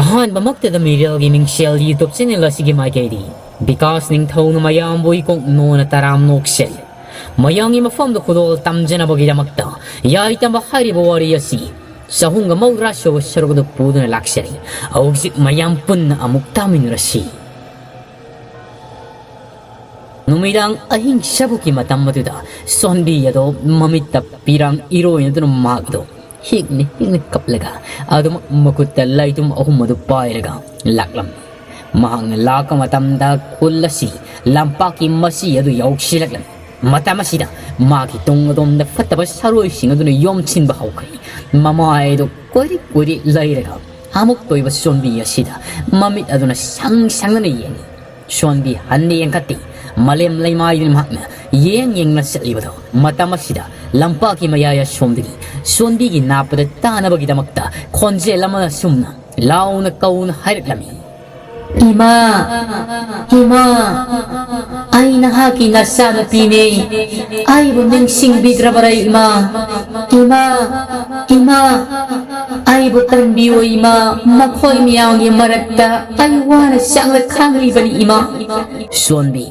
ꯑꯍꯥꯟꯕꯃꯛꯇꯗ ꯃꯤꯔꯦꯜꯒꯤ ꯃꯤꯡꯁꯦꯜ ꯌꯨꯇꯨꯕ ꯆꯦꯅꯦꯜ ꯑꯁꯤꯒꯤ ꯃꯥꯏꯀꯩꯗꯤ ꯕꯤꯀꯥꯁ ꯅꯤꯡꯊꯧꯅ ꯃꯌꯥꯝꯕꯨ ꯏꯀꯣꯛꯅꯣꯅ ꯇꯔꯥꯝ ꯅꯣꯛꯁꯦꯜ ꯃꯌꯥꯝꯒꯤ ꯃꯐꯝꯗ ꯈꯨꯗꯣꯜ ꯇꯝꯖꯅꯕꯒꯤꯗꯃꯛꯇ ꯌꯥꯏꯇꯝꯕ ꯍꯥꯏꯔꯤꯕ ꯋꯥꯔꯤ ꯑꯁꯤ ꯆꯍꯨꯝꯒ ꯃꯧꯗ꯭ꯔꯥ ꯁꯨꯕ ꯁꯔꯨꯛꯗ ꯄꯨꯗꯨꯅ ꯂꯥꯛꯆꯔꯤ ꯍꯧꯖꯤꯛ ꯃꯌꯥꯝ ꯄꯨꯟꯅ ꯑꯃꯨꯛ ꯇꯥꯃꯤꯟꯅꯔꯁꯤ ꯅꯨꯃꯤꯗꯥꯡ ꯑꯍꯤꯡ ꯁꯕꯨꯛꯀꯤ ꯃꯇꯝ ꯑꯗꯨꯗ ꯁꯣꯟꯕꯤ ꯑꯗꯣ ꯃꯃꯤꯠꯇ ꯄꯤꯔꯥꯡ ꯏꯔꯣꯏꯅꯗꯨꯅ ꯃꯥꯒꯗꯣ ꯍꯤꯛꯅ ꯀꯞꯂꯒ ꯑꯗꯨꯃꯛ ꯃꯈꯨꯠꯇ ꯂꯩꯇꯨꯝ ꯑꯍꯨꯝ ꯑꯗꯨ ꯄꯥꯏꯔꯒ ꯂꯥꯛꯂꯝꯃꯤ ꯃꯍꯥꯛꯅ ꯂꯥꯛꯄ ꯃꯇꯝꯗ ꯈꯨꯜ ꯑꯁꯤ ꯂꯝꯄꯥꯛꯀꯤ ꯃꯆꯤ ꯑꯗꯨ ꯌꯧꯁꯤꯜꯂꯛꯂꯝꯃꯤ ꯃꯇꯝ ꯑꯁꯤꯗ ꯃꯥꯒꯤ ꯇꯨꯡ ꯑꯗꯣꯝꯗ ꯐꯠꯇꯕ ꯁꯔꯣꯏꯁꯤꯡ ꯑꯗꯨꯅ ꯌꯣꯝꯁꯤꯟꯕ ꯍꯧꯈ꯭ꯔꯦ ꯃꯃꯥꯏꯗꯨ ꯀꯣꯏꯔꯤ ꯂꯩꯔꯒ ꯑꯃꯨꯛ ꯇꯣꯏꯕ ꯁꯣꯟꯕꯤ ꯑꯁꯤꯗ ꯃꯃꯤꯠ ꯑꯗꯨꯅ ꯁꯪꯅ ꯌꯦꯡꯉꯤ ꯁꯣꯟꯕꯤ ꯍꯟꯅ ꯌꯦꯡꯈꯠꯇꯦ ꯃꯥꯂꯦꯝ ꯂꯩꯃꯥꯏꯗꯨꯅ ꯃꯍꯥꯛꯅ ꯌꯦꯡꯅ ꯆꯠꯂꯤꯕꯗꯣ ꯃꯇꯝ ꯑꯁꯤꯗ ꯂꯝꯄꯥꯛꯀꯤ ꯃꯌꯥꯏ ꯑꯁꯣꯝꯗꯒꯤ ꯁꯣꯟꯕꯤꯒꯤ ꯅꯥꯞꯄꯗ ꯇꯥꯅꯕꯒꯤꯗꯃꯛꯇ ꯈꯣꯟꯖꯦꯜ ꯑꯃꯅ ꯁꯨꯝꯅ ꯂꯥꯎꯅ ꯀꯧꯅ ꯍꯥꯏꯔꯛꯂꯝꯃꯤ ꯏꯃꯥ ꯑꯩ ꯅꯍꯥꯛꯀꯤ ꯅꯆꯥꯅꯨꯄꯤꯅꯦ ꯑꯩꯕꯨ ꯅꯤꯡꯁꯤꯡꯕꯤꯗ꯭ꯔꯕꯔꯥ ꯏꯃꯥ ꯑꯩꯕꯨ ꯀꯟꯕꯤꯌꯨ ꯏꯃꯥ ꯃꯈꯣꯏ ꯃꯌꯥꯝꯒꯤ ꯃꯔꯛꯇ ꯑꯩ ꯋꯥꯅ ꯆꯥꯛꯅ ꯈꯥꯡꯂꯤꯕꯅꯤ ꯏꯃꯥ ꯁꯣꯟꯕꯤ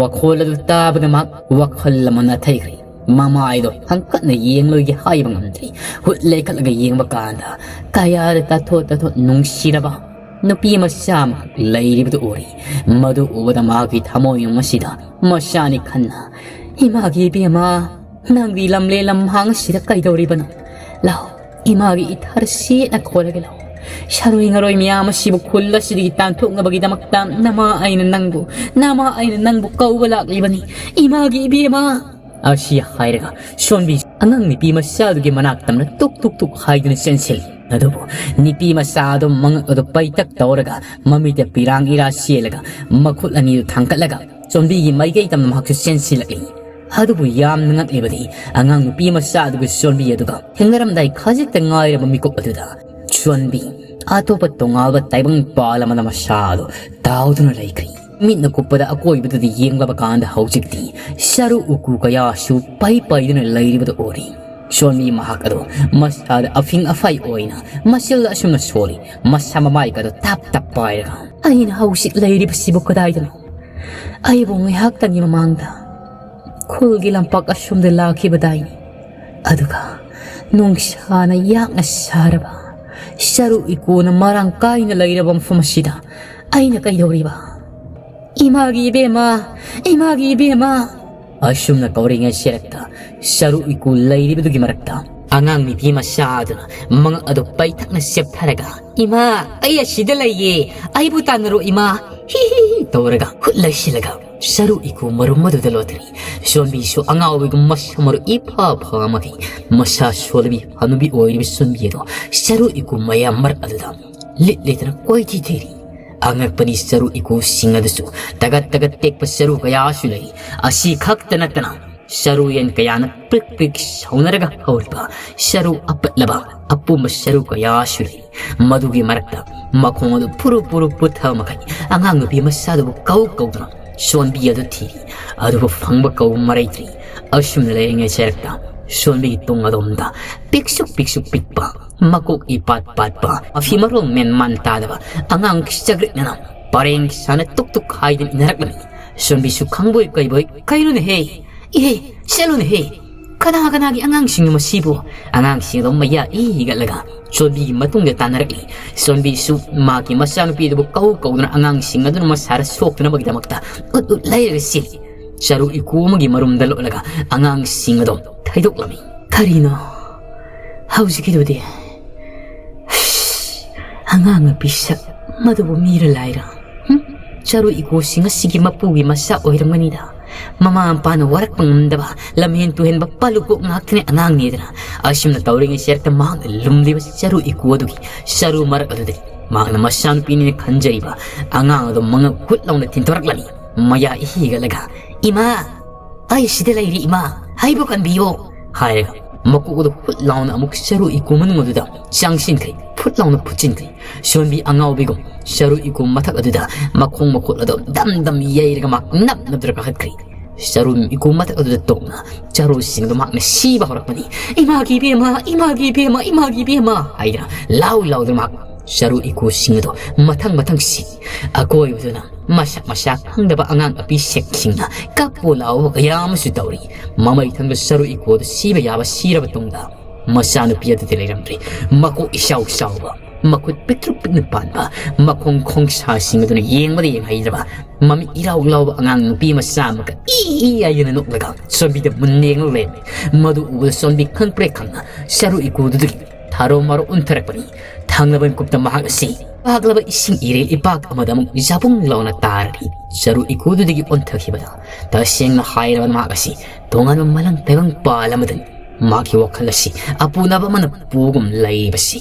ꯃꯈꯣꯜ ꯑꯗꯨ ꯇꯥꯕꯗ ꯃꯍꯥꯛ ꯋꯥꯈꯜ ꯑꯃ ꯅꯥꯊꯩꯈ꯭ꯔꯦ ꯃꯃꯥꯏꯗꯣ ꯍꯪꯀꯠꯅ ꯌꯦꯡꯂꯣꯏꯒꯦ ꯍꯥꯏꯕ ꯉꯝꯗ꯭ꯔꯤ ꯍꯨꯠ ꯂꯩꯈꯠꯂꯒ ꯌꯦꯡꯕ ꯀꯥꯟꯗ ꯀꯌꯥꯗ ꯇꯥꯊꯣꯠ ꯅꯨꯡꯁꯤꯔꯕ ꯅꯨꯄꯤ ꯃꯆꯥ ꯑꯃ ꯂꯩꯔꯤꯕꯗꯨ ꯎꯔꯤ ꯃꯗꯨ ꯎꯕꯗ ꯃꯍꯥꯛꯀꯤ ꯊꯃꯣꯏꯅꯨꯡ ꯑꯁꯤꯗ ꯃꯁꯥꯅꯤ ꯈꯟꯅ ꯏꯃꯥꯒꯤ ꯏꯕꯦꯝꯃ ꯅꯪꯗꯤ ꯂꯝꯂꯦ ꯂꯝꯍꯥꯡ ꯑꯁꯤꯗ ꯀꯩꯗꯧꯔꯤꯕꯅꯣ ꯂꯥꯎ ꯏꯃꯥꯒꯤ ꯏꯊꯥꯔ ꯁꯦꯠꯅ ꯈꯣꯜꯂꯒ ꯂꯥꯎ ꯁꯔꯣꯏ ꯉꯔꯣꯏ ꯃꯌꯥꯝ ꯑꯁꯤꯕు ꯈꯨꯜ ꯑꯁꯤꯗꯒꯤ ꯇꯥꯟꯊꯣꯛꯅꯕꯒꯤꯗꯃꯛꯇ ꯅꯃꯥ ꯑꯩꯅ ꯅꯪꯕు ꯀꯧꯕ ꯂꯥꯛꯂꯤꯕꯅꯤ ꯏꯃꯥꯒꯤ ꯏꯕꯦꯝꯃ ꯑꯁꯤ ꯍꯥꯏꯔꯒ ꯁꯣꯟꯕꯤ ꯑꯉꯥꯡ ꯅꯨꯄꯤ ꯃꯆꯥꯗꯨꯒꯤ ꯃꯅꯥꯛꯇꯝꯅ ꯇꯨꯛ ꯍꯥꯏꯗꯨꯅ ꯆꯦꯟꯁꯤꯜꯂꯤ ꯑꯗꯨꯕꯨ ꯅꯨꯄꯤ ꯃꯆꯥꯗꯨ ꯃꯉꯛ ꯑꯗꯨ ꯄꯩꯇꯛ ꯇꯧꯔꯒ ꯃꯃꯤꯠꯇ ꯄꯤꯔꯥꯡ ꯏꯔꯥ ꯆꯦꯜꯂꯒ ꯃꯈꯨꯠ ꯑꯅꯤꯗꯨ ꯊꯥꯡꯀꯠꯂꯒ ꯁꯣꯟꯕꯤꯒꯤ ꯃꯥꯏꯀꯩ ꯇꯝꯅ ꯃꯍꯥꯛꯁꯨ ꯆꯦꯟꯁꯤꯜꯂꯛꯂꯤ ꯑꯗꯨꯕꯨ ꯌꯥꯝꯅ ꯉꯛꯂꯤꯕꯗꯤ ꯑꯉꯥꯡ ꯅꯨꯄꯤ ꯃꯆꯥꯗꯨꯒ ꯁꯣꯟꯕꯤ ꯑꯗꯨꯒ ꯊꯦꯡꯅꯔꯝꯗꯥꯏ ꯈꯖꯤꯛꯇ ꯉꯥꯏꯔꯕ ꯃꯤꯀꯨꯞ ꯑꯗꯨꯗ ꯁꯣꯟꯕꯤ ꯑꯇꯣꯞꯄ ꯇꯣꯉꯥꯟꯕ ꯇꯥꯏꯕꯪ ꯄꯥꯜ ꯑꯃꯅ ꯃꯁꯥꯗꯨ ꯇꯥꯎꯗꯨꯅ ꯂꯩꯈ꯭ꯔꯤ ꯃꯤꯠꯅ ꯀꯨꯞꯄꯗ ꯑꯀꯣꯏꯕꯗꯨꯗ ꯌꯦꯡꯂꯕ ꯀꯥꯟꯗ ꯍꯧꯖꯤꯛꯇꯤ ꯁꯔꯨ ꯎꯀꯨ ꯀꯌꯥꯁꯨ ꯄꯩꯗꯨꯅ ꯂꯩꯔꯤꯕꯗꯨ ꯎꯔꯤ ꯁꯣꯟꯕꯤ ꯃꯍꯥꯛ ꯑꯗꯨ ꯃꯁꯥꯗ ꯑꯐꯤꯡ ꯑꯐꯥꯏ ꯑꯣꯏꯅ ꯃꯁꯤꯜ ꯑꯁꯨꯝꯅ ꯁꯣꯜꯂꯤ ꯃꯁꯥ ꯃꯃꯥꯏꯒꯗꯣ ꯇꯞ ꯄꯥꯏꯔꯒ ꯑꯩꯅ ꯍꯧꯖꯤꯛ ꯂꯩꯔꯤꯕꯁꯤꯕꯨ ꯀꯗꯥꯏꯗꯅꯣ ꯑꯩꯕꯨ ꯉꯥꯏꯍꯥꯛꯇꯪꯒꯤ ꯃꯃꯥꯡꯗ ꯈꯨꯜꯒꯤ ꯂꯝꯄꯥꯛ ꯑꯁꯣꯝꯗ ꯂꯥꯛꯈꯤꯕꯗꯥꯏꯅꯤ ꯑꯗꯨꯒ ꯅꯨꯡꯁꯥꯅ ꯌꯥꯛꯅ ꯁꯥꯔꯕ ꯁꯔꯨ ꯏꯀꯨꯅ ꯃꯔꯥꯡ ꯀꯥꯏꯅ ꯂꯩꯔꯕ ꯃꯐꯝ ꯑꯁꯤꯗ ꯑꯩꯅ ꯀꯩꯗꯧꯔꯤꯕ 이마기 이베마 ꯑꯁꯨꯝꯅ ꯀꯧꯔꯤꯉꯩ ꯁꯦꯔꯛꯇ ꯁꯔꯨ ꯏꯀꯨ ꯂꯩꯔꯤꯕꯗꯨꯒꯤ ꯃꯔꯛꯇ ꯑꯉꯥꯡ ꯅꯨꯄꯤ ꯃꯆꯥꯗꯨꯅ ꯃꯉꯛ ꯑꯗꯨ ꯄꯩꯊꯛꯅ ꯆꯦꯞꯊꯔꯒ ꯏꯃꯥ ꯑꯩ ꯑꯁꯤꯗ ꯂꯩꯌꯦ ꯑꯩꯕꯨ ꯇꯥꯟꯅꯔꯣ ꯏꯃꯥ ꯍꯤ ꯇꯧꯔꯒ ꯈꯨꯠ ꯂꯩꯁꯤꯜꯂꯒ ꯁꯔꯨ ꯏꯀꯨ ꯃꯔꯨꯝ ꯑꯗꯨꯗ ꯂꯣꯠꯇ꯭ꯔꯤ ꯁꯣꯟꯕꯤꯁꯨ ꯑꯉꯥꯎꯕꯤꯒꯨꯝ ꯃꯁꯥ ꯃꯔꯨ ꯏꯐ ꯑꯃꯒꯤ ꯃꯁꯥ ꯁꯣꯜꯂꯕꯤ ꯍꯅꯨꯕꯤ ꯑꯣꯏꯔꯤꯕ ꯁꯣꯟꯕꯤ ꯑꯗꯣ ꯁꯔꯨ ꯏꯀꯨ ꯃꯌꯥꯝ ꯃꯔꯛ ꯑꯗꯨꯗ ꯂꯤꯠꯇꯅ ꯀꯣꯏꯊꯤ ꯊꯤꯔꯤ ꯑꯉꯛꯄꯅꯤ ꯁꯔꯨ ꯏꯀꯨꯁꯤꯡ ꯑꯗꯨꯁꯨ ꯇꯒꯠ ꯇꯦꯛꯄ ꯁꯔꯨ ꯀꯌꯥꯁꯨ ꯂꯩ ꯑꯁꯤ ꯈꯛꯇ ꯅꯠꯇꯅ ꯁꯔꯨ ꯌꯦꯟ ꯀꯌꯥꯅ ꯄ꯭ꯔꯤꯛ ꯁꯧꯅꯔꯒ ꯍꯧꯔꯤꯕ ꯁꯔꯨ ꯑꯄꯠꯂꯕ ꯑꯄꯨꯝꯕ ꯁꯔꯨ ꯀꯌꯥꯁꯨ ꯂꯩ ꯃꯗꯨꯒꯤ ꯃꯔꯛꯇ ꯃꯈꯣꯡ ꯑꯗꯨ ꯄꯨꯔꯨ ꯄꯨꯊꯕ ꯃꯈꯩ ꯑꯉꯥꯡ ꯅꯨꯄꯤ ꯃꯆꯥꯗꯨꯕꯨ ꯀꯧꯗꯨꯅ ꯁꯣꯟꯕꯤ ꯑꯗꯨ ꯊꯤꯔꯤ ꯑꯗꯨꯕꯨ ꯐꯪꯕ ꯀꯧꯕ ꯃꯔꯩꯇ꯭ꯔꯤ ꯑꯁꯨꯝꯅ ꯂꯩꯔꯤꯉꯩ ꯆꯩꯔꯛꯇ ꯁꯣꯟꯕꯤꯒꯤ ꯇꯨꯡ ꯑꯗꯣꯝꯗ ꯄꯤꯛꯁꯨ ꯄꯤꯛꯄ ꯃꯀꯣꯛ ꯏꯄꯥꯠ ꯄꯥꯠꯄ ꯃꯐꯤ ꯃꯔꯣꯜ ꯃꯦꯟꯃꯥꯟ ꯇꯥꯗꯕ ꯑꯉꯥꯡ ꯆꯒ꯭ꯔꯤꯛꯅ ꯄꯔꯦꯡ ꯁꯥꯅ ꯇꯨꯛ ꯍꯥꯏꯗꯨꯅ ꯏꯟꯅꯔꯛꯂꯝꯃꯤ ꯁꯣꯟꯕꯤꯁꯨ ꯈꯪꯕꯣꯏ ꯀꯩꯕꯣꯏ ꯀꯩꯅꯣꯅꯦꯍꯦ ꯏꯍꯦ ꯆꯠꯂꯨꯅꯦꯍꯦ ꯀꯅꯥꯒꯤ ꯑꯉꯥꯡꯁꯤꯡꯅꯣ ꯃꯁꯤꯕꯨ ꯑꯉꯥꯡꯁꯤꯡꯗꯣ ꯃꯌꯥ ꯏꯒꯠꯂꯒ ꯁꯣꯟꯕꯤꯒꯤ ꯃꯇꯨꯡꯗ ꯇꯥꯟꯅꯔꯛꯂꯤ ꯁꯣꯟꯕꯤꯁꯨ ꯃꯥꯒꯤ ꯃꯆꯥꯅꯨꯄꯤꯗꯨꯕꯨ ꯀꯧꯗꯨꯅ ꯑꯉꯥꯡꯁꯤꯡ ꯑꯗꯨꯅ ꯃꯁꯥꯗ ꯁꯣꯛꯇꯅꯕꯒꯤꯗꯃꯛꯇ ꯎꯠ ꯂꯩꯔꯒ ꯆꯦꯜꯂꯤ ꯁꯔꯨ ꯏꯀꯨ ꯑꯃꯒꯤ ꯃꯔꯨꯝꯗ ꯂꯣꯠꯂꯒ ꯑꯉꯥꯡꯁꯤꯡ ꯑꯗꯣ ꯊꯩꯗꯣꯛꯂꯝꯃꯤ ꯀꯔꯤꯅꯣ ꯍꯧꯖꯤꯛꯀꯤꯗꯨꯗꯤ ꯑꯉꯥꯡ ꯄꯤꯁꯛ ꯃꯗꯨꯕꯨ ꯃꯤꯔ ꯂꯥꯏꯔ ꯆꯔꯨ ꯏꯀꯨꯁꯤꯡ ꯑꯁꯤꯒꯤ ꯃꯄꯨꯒꯤ ꯃꯆꯥ ꯑꯣꯏꯔꯝꯒꯅꯤꯗ ꯃꯃꯥ ꯃꯄꯥꯅ ꯋꯥꯔꯛꯄ ꯉꯝꯗꯕ ꯂꯝꯍꯦꯟ ꯇꯨꯍꯦꯟꯕ ꯄꯥꯂꯨꯀꯣꯛ ꯉꯥꯛꯇꯅꯤ ꯑꯉꯥꯡꯅꯤꯗꯅ ꯑꯁꯨꯝꯅ ꯇꯧꯔꯤꯉꯩ ꯆꯦꯔꯛꯇ ꯃꯍꯥꯛꯅ ꯂꯨꯝꯂꯤꯕ ꯆꯔꯨ ꯏꯀꯨ ꯑꯗꯨꯒꯤ ꯁꯔꯨ ꯃꯔꯛ ꯑꯗꯨꯗꯒꯤ ꯃꯍꯥꯛꯅ ꯃꯆꯥꯅꯨꯄꯤꯅꯤꯅ ꯈꯟꯖꯔꯤꯕ ꯑꯉꯥꯡ ꯑꯗꯨ ꯃꯉꯛ ꯍꯨꯠ ꯂꯥꯎꯅ ꯊꯤꯟꯊꯣꯔꯛꯂꯅꯤ ꯃꯌꯥ ꯏꯍꯤꯒꯠꯂꯒ ꯏꯃꯥ ꯑꯩ ꯁꯤꯗ ꯂꯩꯔꯤ ꯏꯃꯥ ꯑꯩꯕꯨ ꯀꯟꯕꯤꯌꯣ ꯍꯥꯏꯔꯒ ꯃꯀꯣꯛ ꯑꯗꯨ ꯍꯨꯠ ꯂꯥꯎꯅ ꯑꯃꯨꯛ ꯁꯔꯨ ꯏꯀꯨ ꯃꯅꯨꯡ ꯑꯗꯨꯗ ꯆꯪꯁꯤꯟꯈ꯭ꯔꯦ ꯐꯨꯠ ꯂꯥꯎꯅ ꯐꯨꯠꯆꯤꯟꯈ꯭ꯔꯦ ꯁꯣꯟꯕꯤ ꯑꯉꯥꯎꯕꯤꯒꯨꯝ ꯁꯔꯨ ꯏꯀꯨ ꯃꯊꯛ ꯑꯗꯨꯗ ꯃꯈꯣꯡ ꯃꯈꯨꯠ ꯑꯗꯨ ꯗꯝ ꯌꯩꯔꯒ ꯃꯍꯥꯛ ꯅꯞꯅꯗꯨꯅ ꯀꯥꯈꯠꯈ꯭ꯔꯦ ꯁꯔꯨ ꯏꯀꯨ ꯃꯊꯛ ꯑꯗꯨꯗ ꯇꯣꯛꯅ ꯆꯔꯨꯁꯤꯡꯗꯨ ꯃꯍꯥꯛꯅ ꯁꯤꯕ ꯍꯧꯔꯛꯄꯅꯤ ꯏꯃꯥꯒꯤ ꯏꯕꯦꯝꯃ ꯍꯥꯏꯗꯅ ꯂꯥꯎꯗꯨꯅ ꯃꯍꯥꯛ ꯁꯔꯨ ꯏꯀꯣꯁꯤꯡ ꯑꯗꯨ ꯃꯊꯪ ꯁꯤ ꯑꯀꯣꯏꯕꯗꯨꯅ ꯃꯁꯥ ꯈꯪꯗꯕ ꯑꯉꯥꯡ ꯑꯄꯤꯁꯦꯛꯁꯤꯡꯅ ꯀꯞꯄꯨ ꯂꯥꯎꯕ ꯀꯌꯥ ꯑꯃꯁꯨ ꯇꯧꯔꯤ ꯃꯃꯩ ꯊꯪꯕ ꯁꯔꯨ ꯏꯀꯣꯗꯨ ꯁꯤꯕ ꯌꯥꯕ ꯁꯤꯔꯕ ꯇꯨꯡꯗ ꯃꯆꯥꯅꯨꯄꯤ ꯑꯗꯨꯗꯤ ꯂꯩꯔꯝꯗ꯭ꯔꯤ ꯃꯀꯣꯛ ꯏꯆꯥꯎ ꯆꯥꯎꯕ ꯃꯈꯨꯠ ꯄꯤꯛꯅ ꯄꯥꯟꯕ ꯃꯈꯣꯡ ꯈꯣꯡꯁꯥꯁꯤꯡ ꯑꯗꯨꯅ ꯌꯦꯡꯕꯗ ꯌꯦꯡꯍꯩꯗ꯭ꯔꯕ ꯃꯃꯤꯠ ꯏꯔꯥꯎ ꯂꯥꯎꯕ ꯑꯉꯥꯡ ꯅꯨꯄꯤ ꯃꯆꯥ ꯑꯃꯒ ꯍꯥꯏꯗꯅ ꯅꯣꯛꯂꯒ ꯁꯣꯟꯕꯤꯗ ꯃꯨꯟꯅ ꯌꯦꯡꯂꯒ ꯂꯩꯔꯝꯃꯤ ꯃꯗꯨ ꯎꯕꯗ ꯁꯣꯟꯕꯤ ꯈꯪꯄ꯭ꯔꯦꯛ ꯈꯪꯅ ꯁꯔꯨ ꯏꯀꯣꯗꯨꯗꯒꯤ ꯊꯥꯔꯣ ꯃꯥꯔꯣ ꯎꯟꯊꯔꯛꯄꯅꯤ ꯊꯥꯡꯂꯕ ꯃꯤꯀꯨꯞꯇ ꯃꯍꯥꯛ ꯑꯁꯤ ꯄꯥꯛꯂꯕ ꯏꯁꯤꯡ ꯏꯔꯦꯜ ꯏꯄꯥꯛ ꯑꯃꯗ ꯑꯃꯨꯛ ꯖꯥꯕꯨꯡ ꯂꯥꯎꯅ ꯇꯥꯔꯔꯤ ꯁꯔꯨ ꯏꯀꯣꯗꯨꯗꯒꯤ ꯑꯣꯟꯊꯈꯤꯕꯗ ꯇꯁꯦꯡꯅ ꯍꯥꯏꯔꯕ ꯃꯍꯥꯛ ꯑꯁꯤ ꯇꯣꯉꯥꯟꯕ ꯃꯂꯪ ꯇꯥꯏꯕꯪ ꯄꯥꯜ ꯑꯃꯗꯅꯤ ꯃꯍꯥꯛꯀꯤ ꯋꯥꯈꯜ ꯑꯁꯤ ꯑꯄꯨꯅꯕ ꯑꯃꯅ ꯄꯨꯒꯨꯝ ꯂꯩꯕꯁꯤ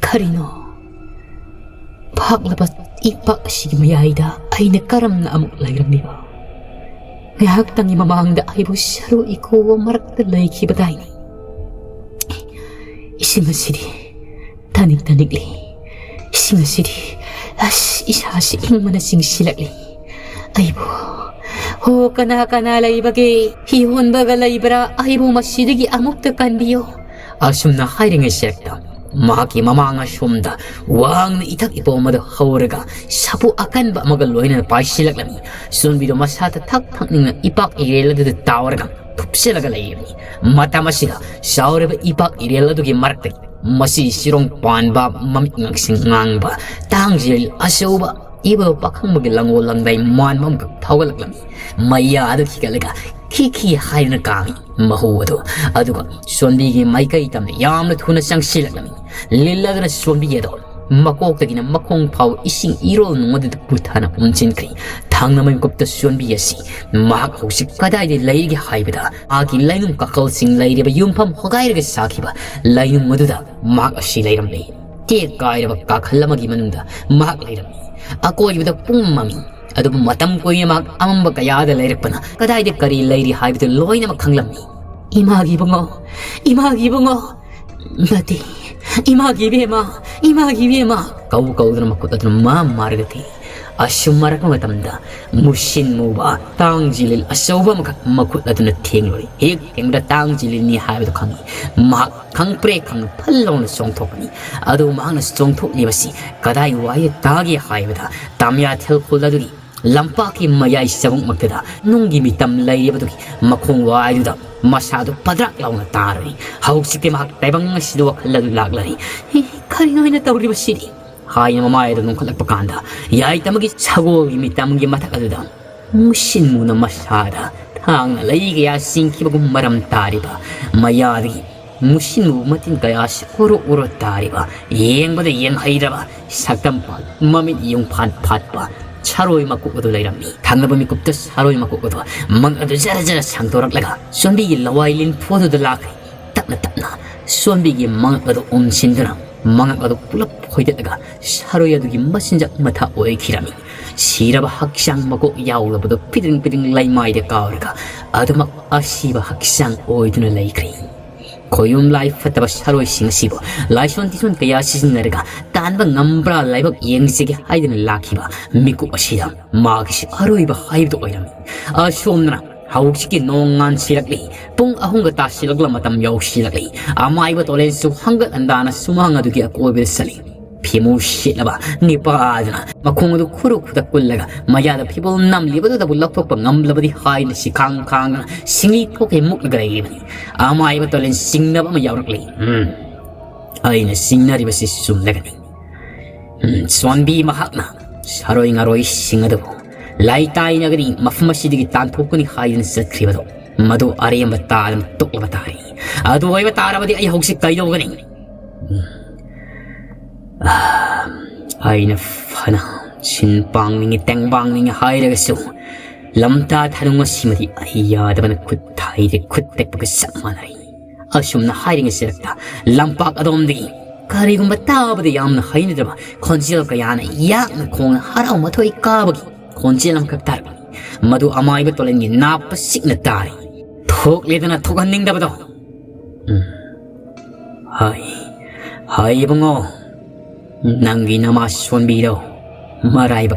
ꯀꯔꯤꯅꯣ ꯄꯥꯛꯂꯕ ꯏꯄꯥꯛ ꯑꯁꯤꯒꯤ ꯃꯌꯥꯏꯗ ꯑꯩꯅ ꯀꯔꯝꯅ ꯑꯃꯨꯛ ꯂꯩꯔꯝꯂꯤꯕ ꯉꯥꯏꯍꯥꯛꯇꯪꯒꯤ ꯃꯃꯥꯡꯗ ꯑꯩꯕꯨ ꯁꯔꯨ ꯏꯀꯣ ꯃꯔꯛꯇ ꯂꯩꯈꯤꯕꯗꯥꯏꯅꯤ 이승은 씨리 타닉타닉리 이승은 씨리 이사시 잉마나 싱실락리 아이보 호 까나 라이바게 희혼바가 라이바라 아이보 마시르기 아목도 간비요 아숨나 하이링의 시작다 마기 마망아 솜다 왕 이탁 이보마도 하오르가 사부 아칸바 마가 로이나 바이실락라미 손비도 마사타 탁탁닝나 이박 이렐라드 따와르가 푹실라가 라이니 마타마시가 샤오르바 이박 이렐라두기 마락다기 마시 시롱 반바 맘잉앙싱 앙바 당질 아쇼바 이보도 빡항먹이 랑올랑다이 만맘각 타오갈락라미 마이야아도 키갈라가 키키 하이나 까미 마호도 아두가 손비기 마이카이 땀에 야암나 투나 쌍실락라미 릴라그나 손비게도 마곡다기나 마콩파우 이싱 이로 농어드도 부타나 움진크리 당나만 곱다 손비야시 막 혹시 까다이데 라이게 하이베다 아기 라이눔 까컬싱 라이레바 윰팜 허가이르게 사키바 라이눔 모두다 막 아시 라이람리 띠에 까이르바 까칼라마기 마눈다 막 라이람리 아꼬이보다 뿡마미 ꯑꯗꯨꯕꯨ ꯃꯇꯝ ꯀꯨꯏꯅ ꯃꯍꯥꯛ ꯑꯃꯝꯕ ꯀꯌꯥꯗ ꯂꯩꯔꯛꯄꯅ ꯀꯗꯥꯏꯗ ꯀꯔꯤ ꯂꯩꯔꯤ ꯍꯥꯏꯕꯗꯨ ꯂꯣꯏꯅꯃꯛ ꯈꯪꯂꯝꯃꯤ ꯏꯃꯥꯒꯤ ꯏꯕꯨꯡꯉꯣ ꯅꯠꯇꯦ ꯏꯃꯥꯒꯤ ꯏꯕꯦꯝꯃ ꯀꯧꯗꯨꯅ ꯃꯈꯨꯠ ꯑꯗꯨꯅ ꯃꯥꯔꯒ ꯊꯤ ꯑꯁꯨꯝ ꯃꯔꯛꯄ ꯃꯇꯝꯗ ꯃꯨꯁꯤꯟ ꯃꯨꯕ ꯇꯥꯡꯖꯤꯂꯤꯜ ꯑꯆꯧꯕ ꯑꯃꯈꯛ ꯃꯈꯨꯠ ꯑꯗꯨꯅ ꯊꯦꯡꯂꯨꯔꯤ ꯍꯦꯛ ꯊꯦꯡꯕꯗ ꯇꯥꯡꯖꯤꯂꯤꯜꯅꯤ ꯍꯥꯏꯕꯗꯨ ꯈꯪꯉꯤ ꯃꯍꯥꯛ ꯈꯪꯄ꯭ꯔꯦꯛ ꯈꯪꯅ ꯐꯜ ꯂꯥꯎꯅ ꯆꯣꯡꯊꯣꯛꯄꯅꯤ ꯑꯗꯨꯕꯨ ꯃꯍꯥꯛꯅ ꯆꯣꯡꯊꯣꯛꯂꯤꯕꯁꯤ ꯀꯗꯥꯏ ꯋꯥꯏꯗ ꯇꯥꯒꯦ ꯍꯥꯏꯕꯗ ꯇꯥꯝꯌꯥ ꯊꯦꯜꯈꯨꯜ ꯑꯗꯨꯒꯤ ꯂꯝꯄꯥꯛꯀꯤ ꯃꯌꯥꯏ ꯆꯕꯨꯛꯃꯛꯇꯗ ꯅꯨꯡꯒꯤ ꯃꯤꯇꯝ ꯂꯩꯔꯤꯕꯗꯨꯒꯤ ꯃꯈꯣꯡ ꯋꯥꯏꯗꯨꯗ ꯃꯁꯥꯗꯨ ꯄꯗ꯭ꯔꯥꯛ ꯂꯥꯎꯅ ꯇꯥꯔꯔꯤ ꯍꯧꯖꯤꯛꯇꯤ ꯃꯍꯥꯛ ꯇꯥꯏꯕꯪ ꯑꯁꯤꯗ ꯋꯥꯈꯜ ꯑꯗꯨ ꯂꯥꯛꯂꯔꯤ ꯀꯔꯤꯅꯣ ꯑꯩꯅ ꯇꯧꯔꯤꯕꯁꯤꯗꯤ 하이나 마마에도 눈col락바 간다 야이따마기 사고기 미따마기 마타가드다 무신무나 마사다 탕나 레이게야 싱키바고 마람 따리바 마야디 무신무 마틴 가야시 오로 따리바 예행바다 예행하이라바 삭담파 마밋 이용판 팟바 차로이 막고도 레이람미 당나범이 굽다 차로이 막고도 망아도 자라자라 상도락라가 손비기 라와일린 포도도 라크 따나 손비기 망아도 옴신드랑 망아가도 뿔럭 호이데다가 사로야두기 마신작 마타 오이키라미 시라바 학상 먹고 야울라보도 피딩피딩 라이마이데 까오르가 아드막 아시바 학상 오이드는 레이크리 고용 라이프 타바 사로이 싱시보 라이션 티손 그야 시즌나르가 딴바 남브라 라이박 예행세게 하이드는 라키바 미쿠 아시다 마기시 아로이바 하이브도 오이라미 아쇼엄나 하옥시기 농안 시락리 뽕 아홍가 다 시락라 마tam 여우 시락리 아마이바 돌렌수 한글 안다나 수망아두기 아꼬베살리 피무 시라바 니빠아드나 마콩도 쿠르쿠다 꿀라가 마야다 피볼 남 리버다 불락폭바 남라바디 하이나 시캉캉 싱이 토게 묵가이바니 아마이바 돌렌 싱나바 마야락리 아이나 싱나리바시 숨라가니 스완비 마학나 사로잉아로이 싱아도 라이타이 나그리 마프마시디기 딴토꾸니 하이는 셋크리바도 마도 아리엠바 따름 똑라바 따리 아도 와이바 따라바디 아이 혹시 가이도가니 아이나 파나 신빵닝이 땡방닝이 하이라겠소 람타 타릉와 시마디 아이야다바나 굿타이데 굿택바가 싹마나리 아쉬움나 하이링이 시작다 람빡 아돔디기 가리군바 따바디 얌나 하이니드바 건지어가 야나 야나 콩 하라우 마토이 까바기 콘질람 각다르니 마두 아마이바 돌렌니 나빠 식나 따리 톡 레드나 톡한닝다바도 하이 붕어 낭기 나마 손비도 마라이바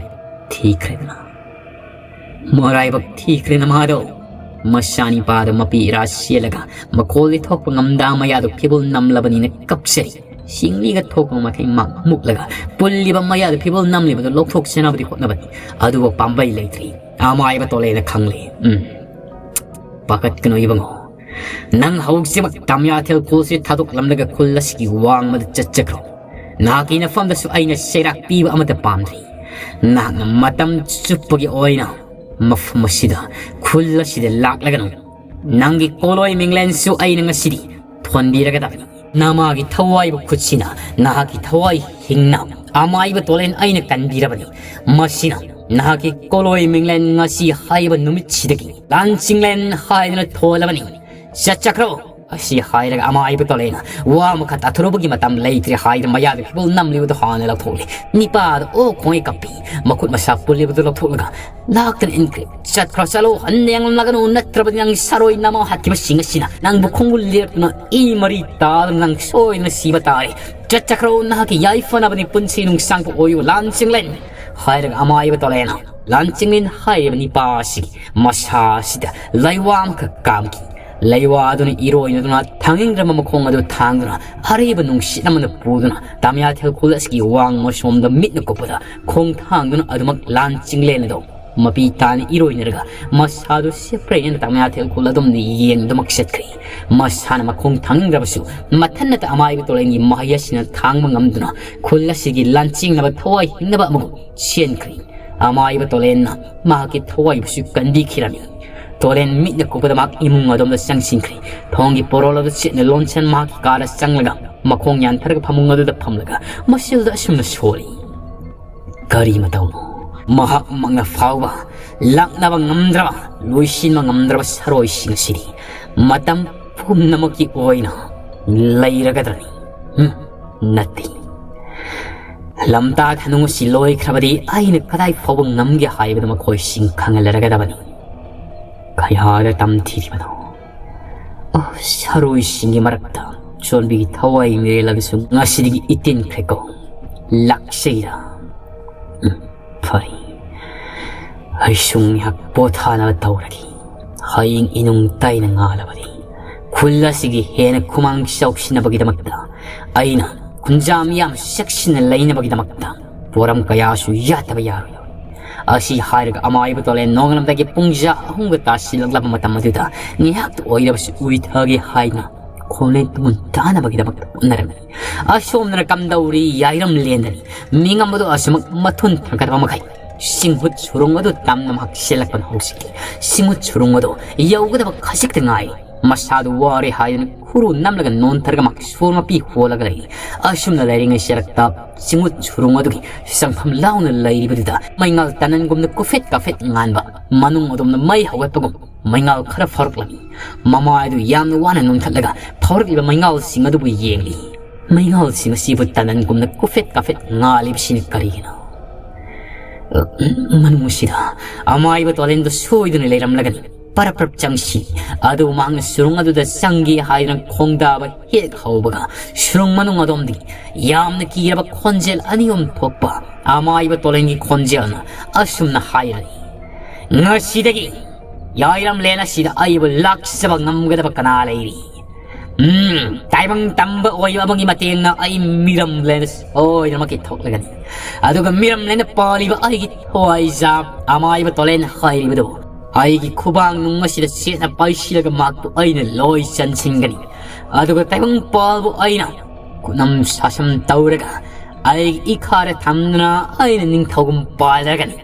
티크레나 마도 마샤니 바도 마피라 시엘라가 마콜리 톡 ꯉꯝꯗꯥ ꯃꯌꯥꯗꯣ ꯐꯤꯕꯨꯜ ꯅꯝꯂꯕꯅꯤꯅ ꯀꯞꯆꯔꯤ 싱리가 톡마케 막 묵라가 불리바 마야드 피볼 남리바도 록톡 세나버디 콧나바니 아두고 밤바이 레이트리 아마이바 또레나 강리 바깥 그노 이방어 난 하욱시박 담야텔 콜시 타독 람다가 콜라시기 왕마드 쩌쩌그로 나기나 팜다수 아이나 세락 비바 아마다 밤드리 나나 마담 쭈쁘기 오이나 마프마시다 콜라시데 락라가노 낭기 콜로이 밍렌수 아이나 시리 톤비라가 다니 나마기 타와이브 쿠치나 나하기 타와이 힝나 아마이브 돌렌 아이나 간비라바니 마시나 나하기 콜로이 밍렌 나시 하이브 누미치데기 란칭렌 하이나 토라바니 샤차크로 아시 하이라가 아마이브 돌렌 와무카 따트로보기 마담 레이트리 하이드 마야드 피볼 남리우도 하네 락토리 니파드 오 코이 카피 마쿠 마샤뿔리부도 락토르가 락든 인크리 샷크로살로 한내양 나가노 나트라바냥 사로이 나마 하티바 싱가시나 낭부 콩불리르나 이 머리 따름 낭 소이나 시바타이 샷차크로 나하기 야이파나바니 분치농 쌍포 오유 란칭렌 하이라가 아마이브 돌렌 란칭린 하이브 니파시 마샤시다 라이와암카 감기 레이와드는 이로인으나 당행드라마 콩아도 당드나 하리브 농시나마는 보드나 담야텔 콜라스기 왕모시옴더 밑는 것보다 콩탕드는 아두막 란칭레네도 마비타니 이로인으가 마사도 시프레인 담야텔 콜라돔니 이행도막 셋크리 마사나마 콩탕드라바수 마탄나타 아마이브 돌랭이 마하야시나 당망암드나 콜라스기 란칭나바 타와이 힘나바 먹고 치엔크리 아마이브 돌렌나 마하기 타와이 부수 간디키라미 Tolen mit na kupada mak imung adom da sang singkri thongi porolo da chit na lonchan mak kara sang laga makong yan thar ka phamung da pham laga masil da shum na shori kari mataw maha manga fawa lak na bang ngamdra luisin mang ngamdra saroi sing siri matam phum namaki oina lai raga drani nati lamta thanung siloi khrabadi aina kadai phawang namge haibada ma khoi sing khangal raga dabani 가야를 담티리바노 사로이 신기 말았다 존비기 타와이 미래라비수 나시리기 이땐 크레고 락세이라 파리 아이숭약 보타나 타오라기 하잉 이농 따이는 알아바디 굴라시기 해는 구망 샤옥시나버기다 막다 아이나 군자미암 섹신을 레이나버기다 막다 보람가야수 야타바야루요 아시 하이르가 아마이브 돌렌 농람다기 뿡자 홍가다 실락라바 마타마드다 니학도 오이라버시 우이타기 하이나 콜렌 문 따나바기다 막다 나라면 아시옴나라 감다우리 야이람 렌다니 밍암모도 아시막 마톤 탕카다 마카이 싱훗 주롱어도 땀남 학실락반 호시기 싱훗 주롱어도 야우가다 막 가식등아이 마사도 와리 하이는 후루 남라가 논타르가 막 수어마피 후어라가라이 아쉬움나 레링을 시작다 싱훗 주롱어도기 상품 라운을 레이리버드다 마잉알 따는 곰나 쿠펫 카펫 nganba manung odom na mai hawepagom maingal khara farklami mama adu yamna wana nun thalaga farkliba maingal singadu bu yengli maingal singa sibu tanan 곰나 쿠펫 카펫 ngalib sin karina manung musida amaiba tolendo soidun leiramlagani paraprap changsi adu mang surung adu da sangi hairan khongdaba hek haubaga surung manung adomdi yamna kiraba khonjel aniom thokpa amaiba tolengi khonjelna asumna hairani ngasidagi yairam lena sida aiba laksaba ngamgada bakana leiri taibang tamba oiba bangi matengna ai miram lena oi namaki thoklagani aduga miram lena paliba ai gi hoai jab amaiba tolen hairibudo 아이기 쿠방 농마시다 시나 빠이시라가 막도 아이는 로이 잔칭가니 아두가 따봉 빠보 아이나 구남 사삼 따우라가 아이기 이카레 담느나 아이는 닝타금 빠라가니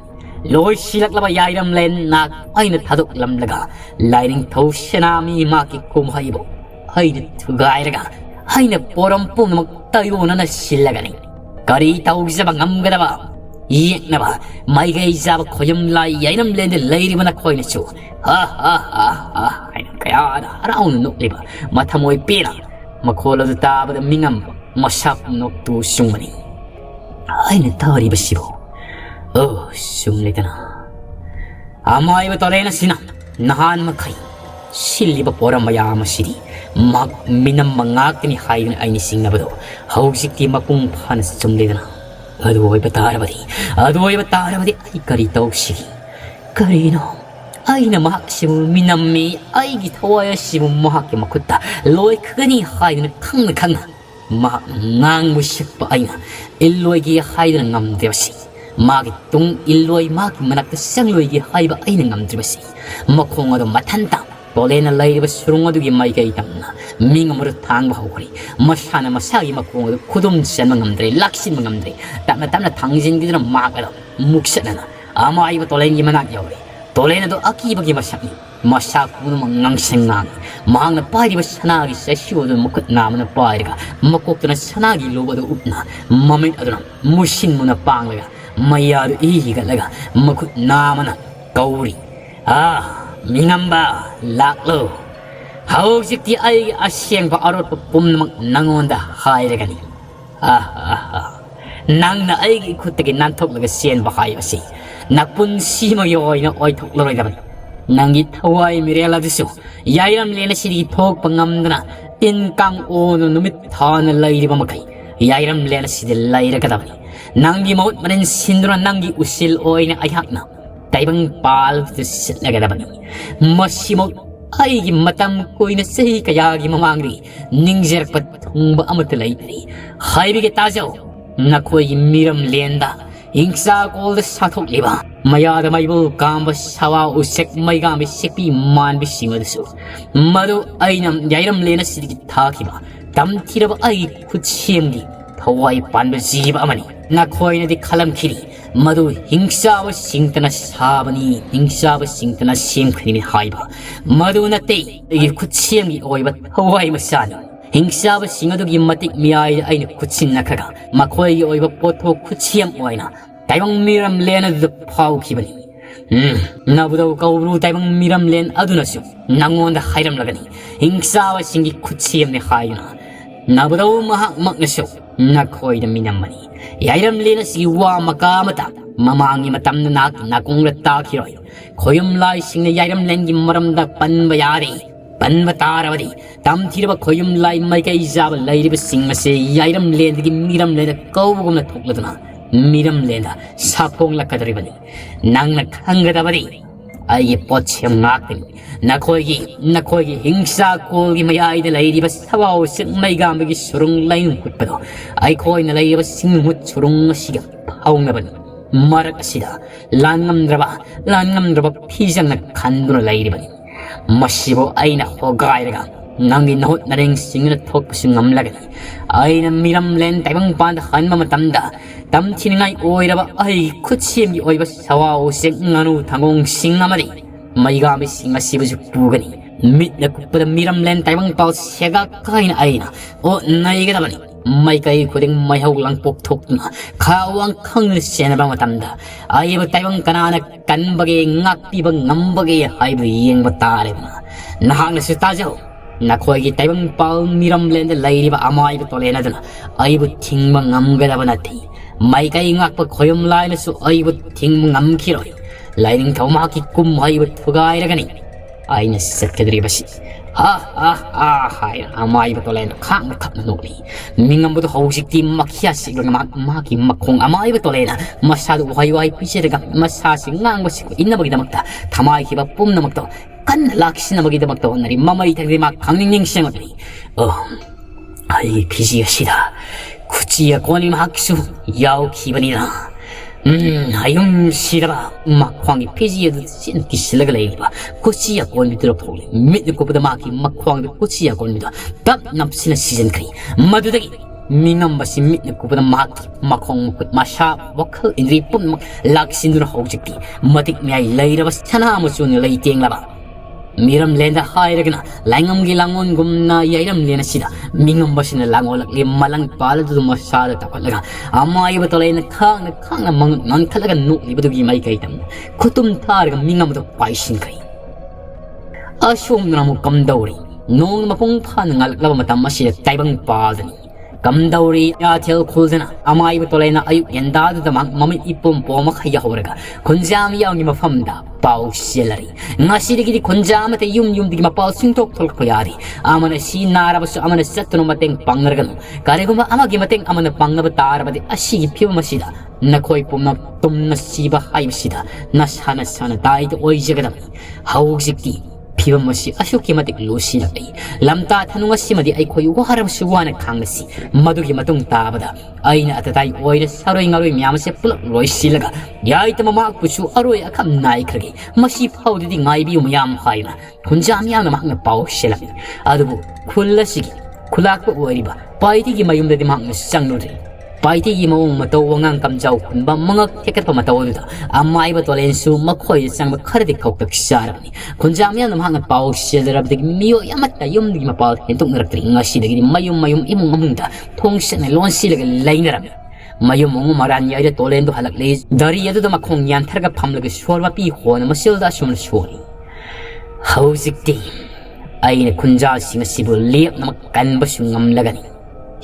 로이 시락라바 야이람 렌나 아이는 타독 람라가 라이닝 타우시나미 마키 콤하이보 아이는 투가이라가 아이는 보람뽕 막 따이오나나 실라가니 가리 타우기자바 감가다바 이행나바 마이가 이자바 고염라이 야이남 렌드 레이리바나 코이네추 하하하하 아이나카야 하라우는 녹리바 마타모이 삐라 마콜라드 따바다 밍암 마샵 녹두 슝마니 아이는 타리바 시보 슝레다나 아마이바 또레나 시나 나한 마카이 실리바 보라마야 마시리 막 미남 망악니 하이는 아이니 싱나바도 하욱식티 막궁 파나스 좀 aduoy batarabadi ay karitaw sige karino ay na mahak시mu minammi ay gitawaya 시mu mahaki makutta loy kagani hayi na kang 막 ngang 식바 아이나 일로이기 하이드는 남대버시 마기 동 일로이 마기 만학도 쌍로이기 하이바 아이는 남대버시 먹콩어도 마탄다 돌에는 라이브 수롱어두기 마이가 있답나 민음으로 당부하고리 마샤나 마사기 먹콩어도 구dom지는 남들이 락신 남들이 땀나 당신들은 막아도 묵샤나 아마 아이바 돌엔기 만학여리 돌에는도 아끼버기 마샤니 마샤쿠는 망생강 망나 빠리바 사나기 세시오도 먹고 나무는 빠리가 먹고는 사나기 로버도 없나 마음에 아드나 무신문나 빵라가 마야도 이기가라가 먹고 나무는 가오리 민암바 락로 하우직디 아이기 아시행바 아로도 뽐는 낭온다 하이레가니 낭나 아이기 쿠때기 난톡라가 시엔바 하이바시 낙분 시모요이나 오이톡로이다반 Nangi Hawaii Mireladiso, Yayam Lena City talk Pangamdana, in Kang on Numitan Lady Bamakai, Yayam Lena City Laida Kadami, Nangi Mount Manin Sindra Nangi Usil Oina Ayakna, Taibang Pal to Silagadabani, Mashimo, Aigi Matam Koina Sei Kayagi Mamangri, Ningser Patumba Amatalai, Haibigetazo, Nakoi Miram Lenda. Ingsa all the satok liba. Maya the Bible gamba sawa usek my gambi sipi man be single so. Madu ainam yairam lena sidi takiba. Dam tiraba ai kuchimgi. Hawaii pan be ziba amani. Nakoina the kalam kiri. Madu hingsa was singtana sabani. Hingsa was singtana sim kini haiba. Madu na te. If kuchimgi oiba Hawaii masano. Hingsa was singadugi matik miai aina kuchin nakaga. Makoi oiba poto kuchiam oina. Taibang miram lena the pau kibani. Nabudo gauru taibang miram len adunasu. Nangon the hairam lagani. Hingsa was singi kuchiam the haina. Nabudo mahak magnaso. Nakoi the minamani. Yairam lena siwa makamata. Mamangi matam na nakong rata kiroi. Koyum lai sing the yairam lengi maram da panbayari. Panvataravadi, Tam Tiraba Koyum Lai Maika Izaba Lady Sing Mase, Yairam Lenda, Miram Lenda, Kovum Toklatana, Miram Lenda, Sapong La Kataribani, Nanga Kangadabadi, I potch him knocking, Nakogi, Hingsa Kogi Maya, the lady, but Savao, St. Maigambagi Surung Line Putpedo, I coin the lady of Sing with Surung Shiga, Paunaban, Marakasida, Langam Draba, Pisan, the Kandura Lady Bunny. Masibo aina hogairaga nangi nahot naring singna thok singam lagani aina miram len taibang pan hanma matamda tam thiningai oiraba ai khuchim gi oiba sawa oseng nganu thangong singamari maiga mi singa sibuju pugani mit na kupada miram len taibang pau sega kaina aina o naiga dabani mai kai khuding mai hau lang pok thok na khawang khang sena ba matamda ai ba taibang kanana kan bage ngak pi bang ngam bage hai bu yeng ba tare na hang na sitajo na khoi gi taibang pal miram len de lai ba amai ba tole na dana ai bu thing ba ngam ga ba na thi mai kai ngak pa khoyum lai na su ai bu thing ngam khiroi laining thoma ki kum hai bu thugai ra gani ai na sakadri ba si hai amai ba tole na khang khap na no ni mingam bu ho sik ti makhia sik lo ma ki makhong amai ba tole na masadu wai pise daga masa singang ba sik inna bagi damakta thamai ki ba pum na makto kan laksin bagi damakto nari mamai thagri ma khangning sing ngani ai pisi asida kuchiya koni maksu yau ki bani na ayum siraba makwangi pisiya sin kislaga leiba kuchiya koni dro thole mit ko pada maki makwang kuchiya koni da tap napsina season kri madudagi mingam basi mit ko pada maki makhong masha wakal indri pum laksin dro hojikti matik mai leiraba sana amusun leiteng laba Miram lenda hairagna langam gi langon gumna yairam lena sida mingam basina langolak le malang pala du masada tapalaga amai batalaina khang mang nan khalaga nu libadu gi mai kaitam kutum tharga mingam do paisin kai asum namu kamdauri nong mapung phan ngal laba matam masida taibang padani kamdauri ya tel khulzana amai batalaina ayu yenda da mami ipum poma khaya horaga kunjam yawngi mafamda pau selari ngasidigi konjamate yum digi mapau singtok tolko yari amana si narabasu amana satno mateng pangnargan kareguma amagi mateng amana pangnaba tarabadi asigi piumasida nakoi pumna tumna siba haibsida nasana sana daid oijagadam haugsikti 피범 것이 아쉽게 마득 루시나이 람타 타누가 심어디 아이코이 와라무시 와나 강나시 마두기 마tung 따바다 아이나 아타타이 오이르 사로이 nga로이 미야마세 플럭 로이실라가 야이타마 마악부슈 아로이 아캄 나이크르기 마시 파우디디 nga이비우 미얌 하이나 혼자 미야나 막나 파우실라미 아두부 쿨라시기 쿨락부 오이리바 파이티기 마윰데디 막나 시장노리 파이티기 마옹 마tou wangang kamjau kunba mangak tiket pa matou duda amai ba tolen su makhoi sang ba khardi khok sarabni kunjamya nam hang pau shelrab dig miyo yamata yum dig ma pal hentuk narak tri ngasi dig mayum imung amungda thongsen lon silag lainarab mayum mong maran yaire tolen do halak le dari yadu da makhong yan tharga phamlag shorwa pi hona masil da shuml shori hausikti aine kunja singa sibu lep namak kan ba sungam lagani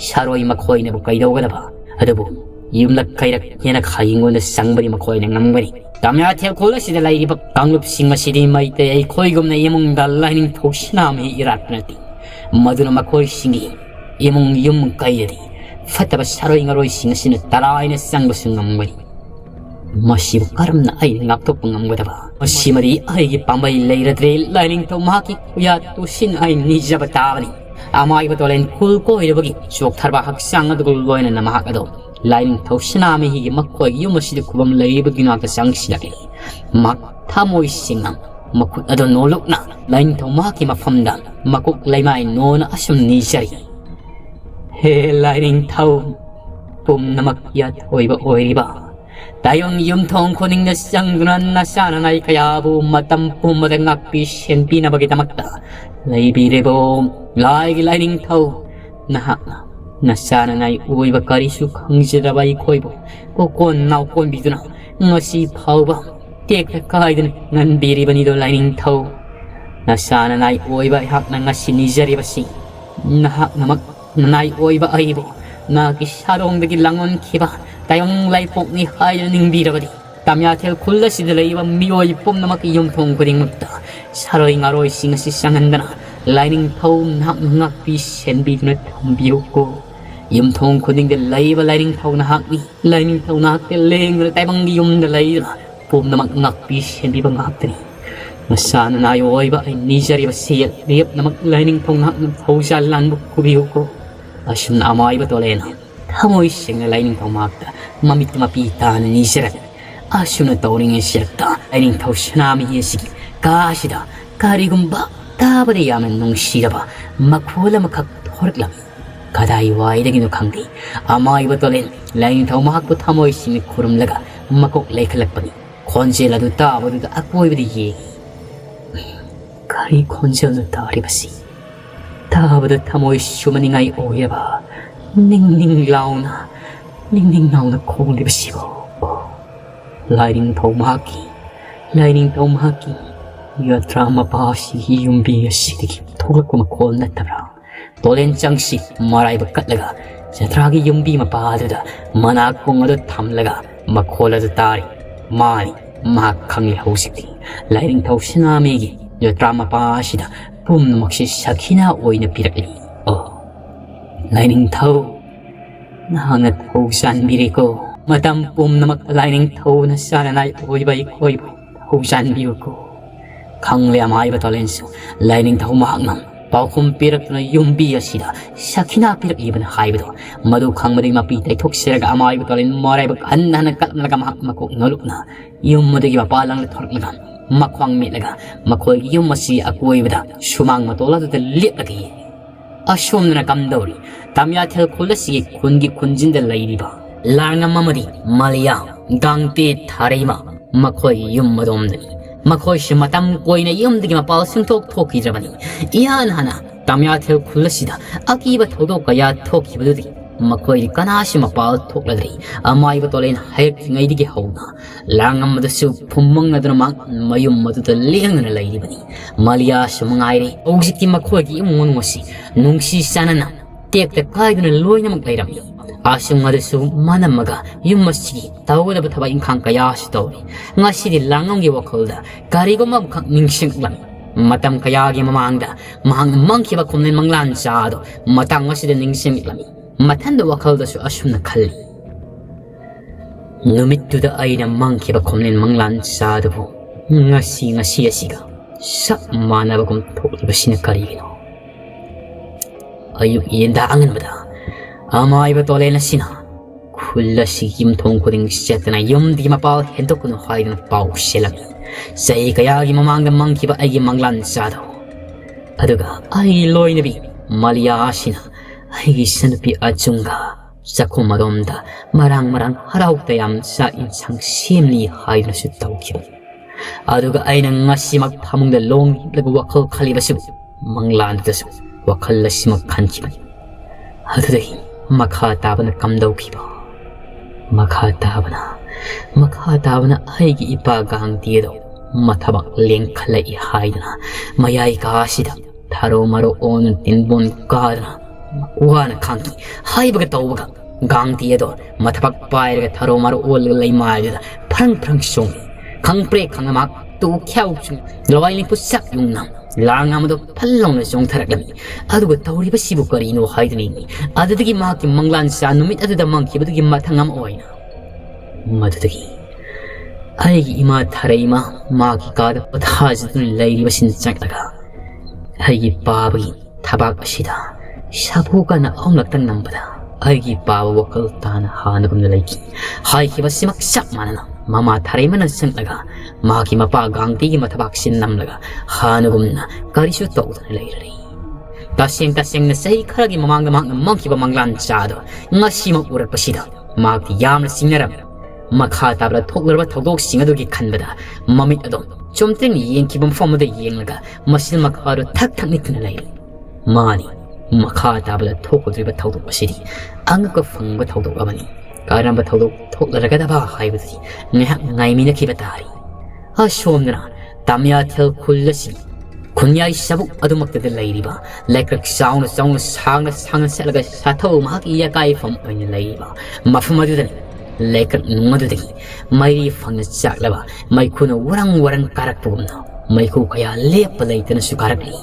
sharoi makhoi ne bu kaidogada ba adubu yumlak kairak hena khaingona sangbari makhoi ne ngamgari tamya the khola sida lairiba kanglup singma sidi maite ai khoigomna yemung dallaining thoksinami iratnati maduna makhoi singi yemung yum kaiyadi fataba sharoi ngaroi singasina taraina sangba sungamgari masibu karamna ai ngaktok pangamgada ba masimari ai gi pambai leiradre laining to maki ya to sin ai nijaba tabani amai batolen kul ko irabagi chok tharba haksang adugul loina namahak ado lain thosnami hi makhoi yumasi kubam leibagi na ka sangsilaki mak thamoi singam makut ado nolokna lain thomaki mafamda makuk laimai nona asum ni jari he lain thau pum namak ya thoiba oiriba tayong yumthong khoning na sangdunan na sana nai kayabu matam pumada ngakpi senpi na bagi tamakta laibirebo laigi lining thau nahakna nasana nai uiba karisu khangjiraba ikhoibo kokon naw kon biduna ngasi phauba tek kaiden ngan biribani do lining thau nasana nai uiba hakna ngasi nijari basi nahak namak nai uiba aibo na ki sarong dagi langon khiba tayong laipok ni hayo ning birabadi tamya thel khulla sidalaiba mioi pom namak yumthong kuding mutta saroi ngaroi singasi sangandana lining thau nak ngak pi senbi na thambio ko yumthong kuding de laiba lining thau na hak ni lining thau na te leng re tai bang yum de lai pom namak ngak pi senbi bang hak ni masana na yoi ba ai nijari ba siat riap namak lining thau nak thau sa lan bu kubio ko asun amai ba tolena thamoi sing lining thau mak ta mamit mapi ta ni sira asun tawring sirta lining thau snami yesi kaasida karigumba taabade yaman nungsiraba makhola makak thorklam kadai waidagino khangdi amai batolen lain thau mahak bu thamoi simi khurumlaga makok lekhalakpani khonjel adu taabadu da akoibadi ye kari khonjel nu taribasi taabadu thamoi sumaningai oyaba ning launa khonglibasibo lining thau mahaki ya drama pasi yumbi asidigi thogak ma kol natabra tolen changsi marai ba katlaga jatragi yumbi ma paada mana kong adu thamlaga ma khola da tari mari ma khangi hausikti lining thau sinami gi ya drama pasi da pum makshi sakhina oina pirakli lining thau nahanga thau san biriko matam pum namak lining thau na sana nai oibai khoibo thau san biriko Kangli amai batolensu lining thau mahnam paukhum pirak na yumbi asida sakina pirak iban haibado madu khangmadi mapi tai thok siraga amai batolen morai bak anna kalnaga makok nolukna yummadi ba palang thorlaga makhwang melaga makhoi yummasi akoi bada sumang matola da lelagi asumna kamdori tamya thel khulasi khungi khunjinda lairiba larnga mamadi malia gangte tharima makhoi yummadomdani makhoi matam koina yumdigi mapal singtok thokidrabani iyan hana tamya thel khulasida akiba thodo kaya thokibadudi makhoi kanashi mapal thokladri amai batolen hayek ngai digi hauna langam madasu phumang nadna mayum maduda lengna lairibani malia sumangaire ogsikti makhoi gi monmosi nungsi sanana tekta kaiduna loina mak lairami asung madasu manamaga yummasi tawada bathaba inkhang kaya sitori ngasidi langam gi wakholda karigo ma ningsing lang matam kaya gi mamangda mangkhiba khumnen manglan chado matang ngasidi ningsing lami mathanda wakholda su asumna khalli numittuda aina mangkhiba khumnen manglan chado ngasi asiga 싹 만나보고 독립하시는 가리기노 아육 이엔다 angın마다 아마이바 돌레나 시나 쿨라시 김통 고딩 시작되나 염디기 마파오 hen독군은 화이는 파우 실라미 사이 가야기 마망가 망키바 아이기 망란 사도 아두가 아이 로이네비 말리아 아시나 아이기 선비 아중가 사코마돔다 마랑마랑 하라옥다얌 사인상 심리 하이는 숫다우키바 아두가 아이는 nga시막 파몽다 롱 힘라고 와컬 칼리바시부 망란드다수 와칼라시막 칸키바니 아두다히 마카 따바나 감다우키바 마카 따바나 아이기 이빠강 뒤에도 마타박 랭칼라이 하이드나 마야이 가시다 타로마로 오는 딘본 가드나 와나 칸키 하이바가 따오바가 강 뒤에도 마타박 빠이르가 타로마로 올라이 마이드다 파랑파랑 숑이 강프레 강아막 또 캬우충 러와일링 푸싹 용남 랑아무도 팔롱나 숑타락라미 아두가 타오리바 시부거리노 하이드니 아드득이 마키 망란사 누밋 아드다 망키바드기 마탕암 오이나 마드득이 아이기 이마 타레이마 마기 가다 어타지든 레이리바 신짱다가 아이기 바바기 타박시다 샤보가나 엄락당 남바다 아이기 바바 워컬 타나 하나금나 레이키 하이키바 시막 싹 마나나 마마 타레이마는 생다가 마기 마파 강티기 마타박신 남다가 하나금나 가리슈 떠우던 레이리 따생따생나 세이카라기 마망가 막나 멍키바 망란 짜도 nga시막 우락바시다 마기 야물 싱나람 마카 따브라 톡르바 톡독 싱아도기 칸바다 마밋 아돔 좀땡 이엔 기본 폼무데 이엔라가 마실 마카로 탁탁 니트는 라이리 마니 마카 따브라 톡고드리바 톡독 바시리 앙거 펑바 톡독 아바니 가람바 톡독 톡르라가다바 하이브지 네학 나이미나 기바다리 아쇼음느라 담야텔 쿨라시 군야이 샤북 아두막데들 라이리바 레크락 사우나 상나 셀라가 사토 마학 이야가이 폼 오이는 라이리바 마푸마두다니 लेकर मदुदगी माइरी फंग चाकलबा माइखुनो वरंग वरंग कारक पुगमनो माइखु कया लेप लेतन सुकारकली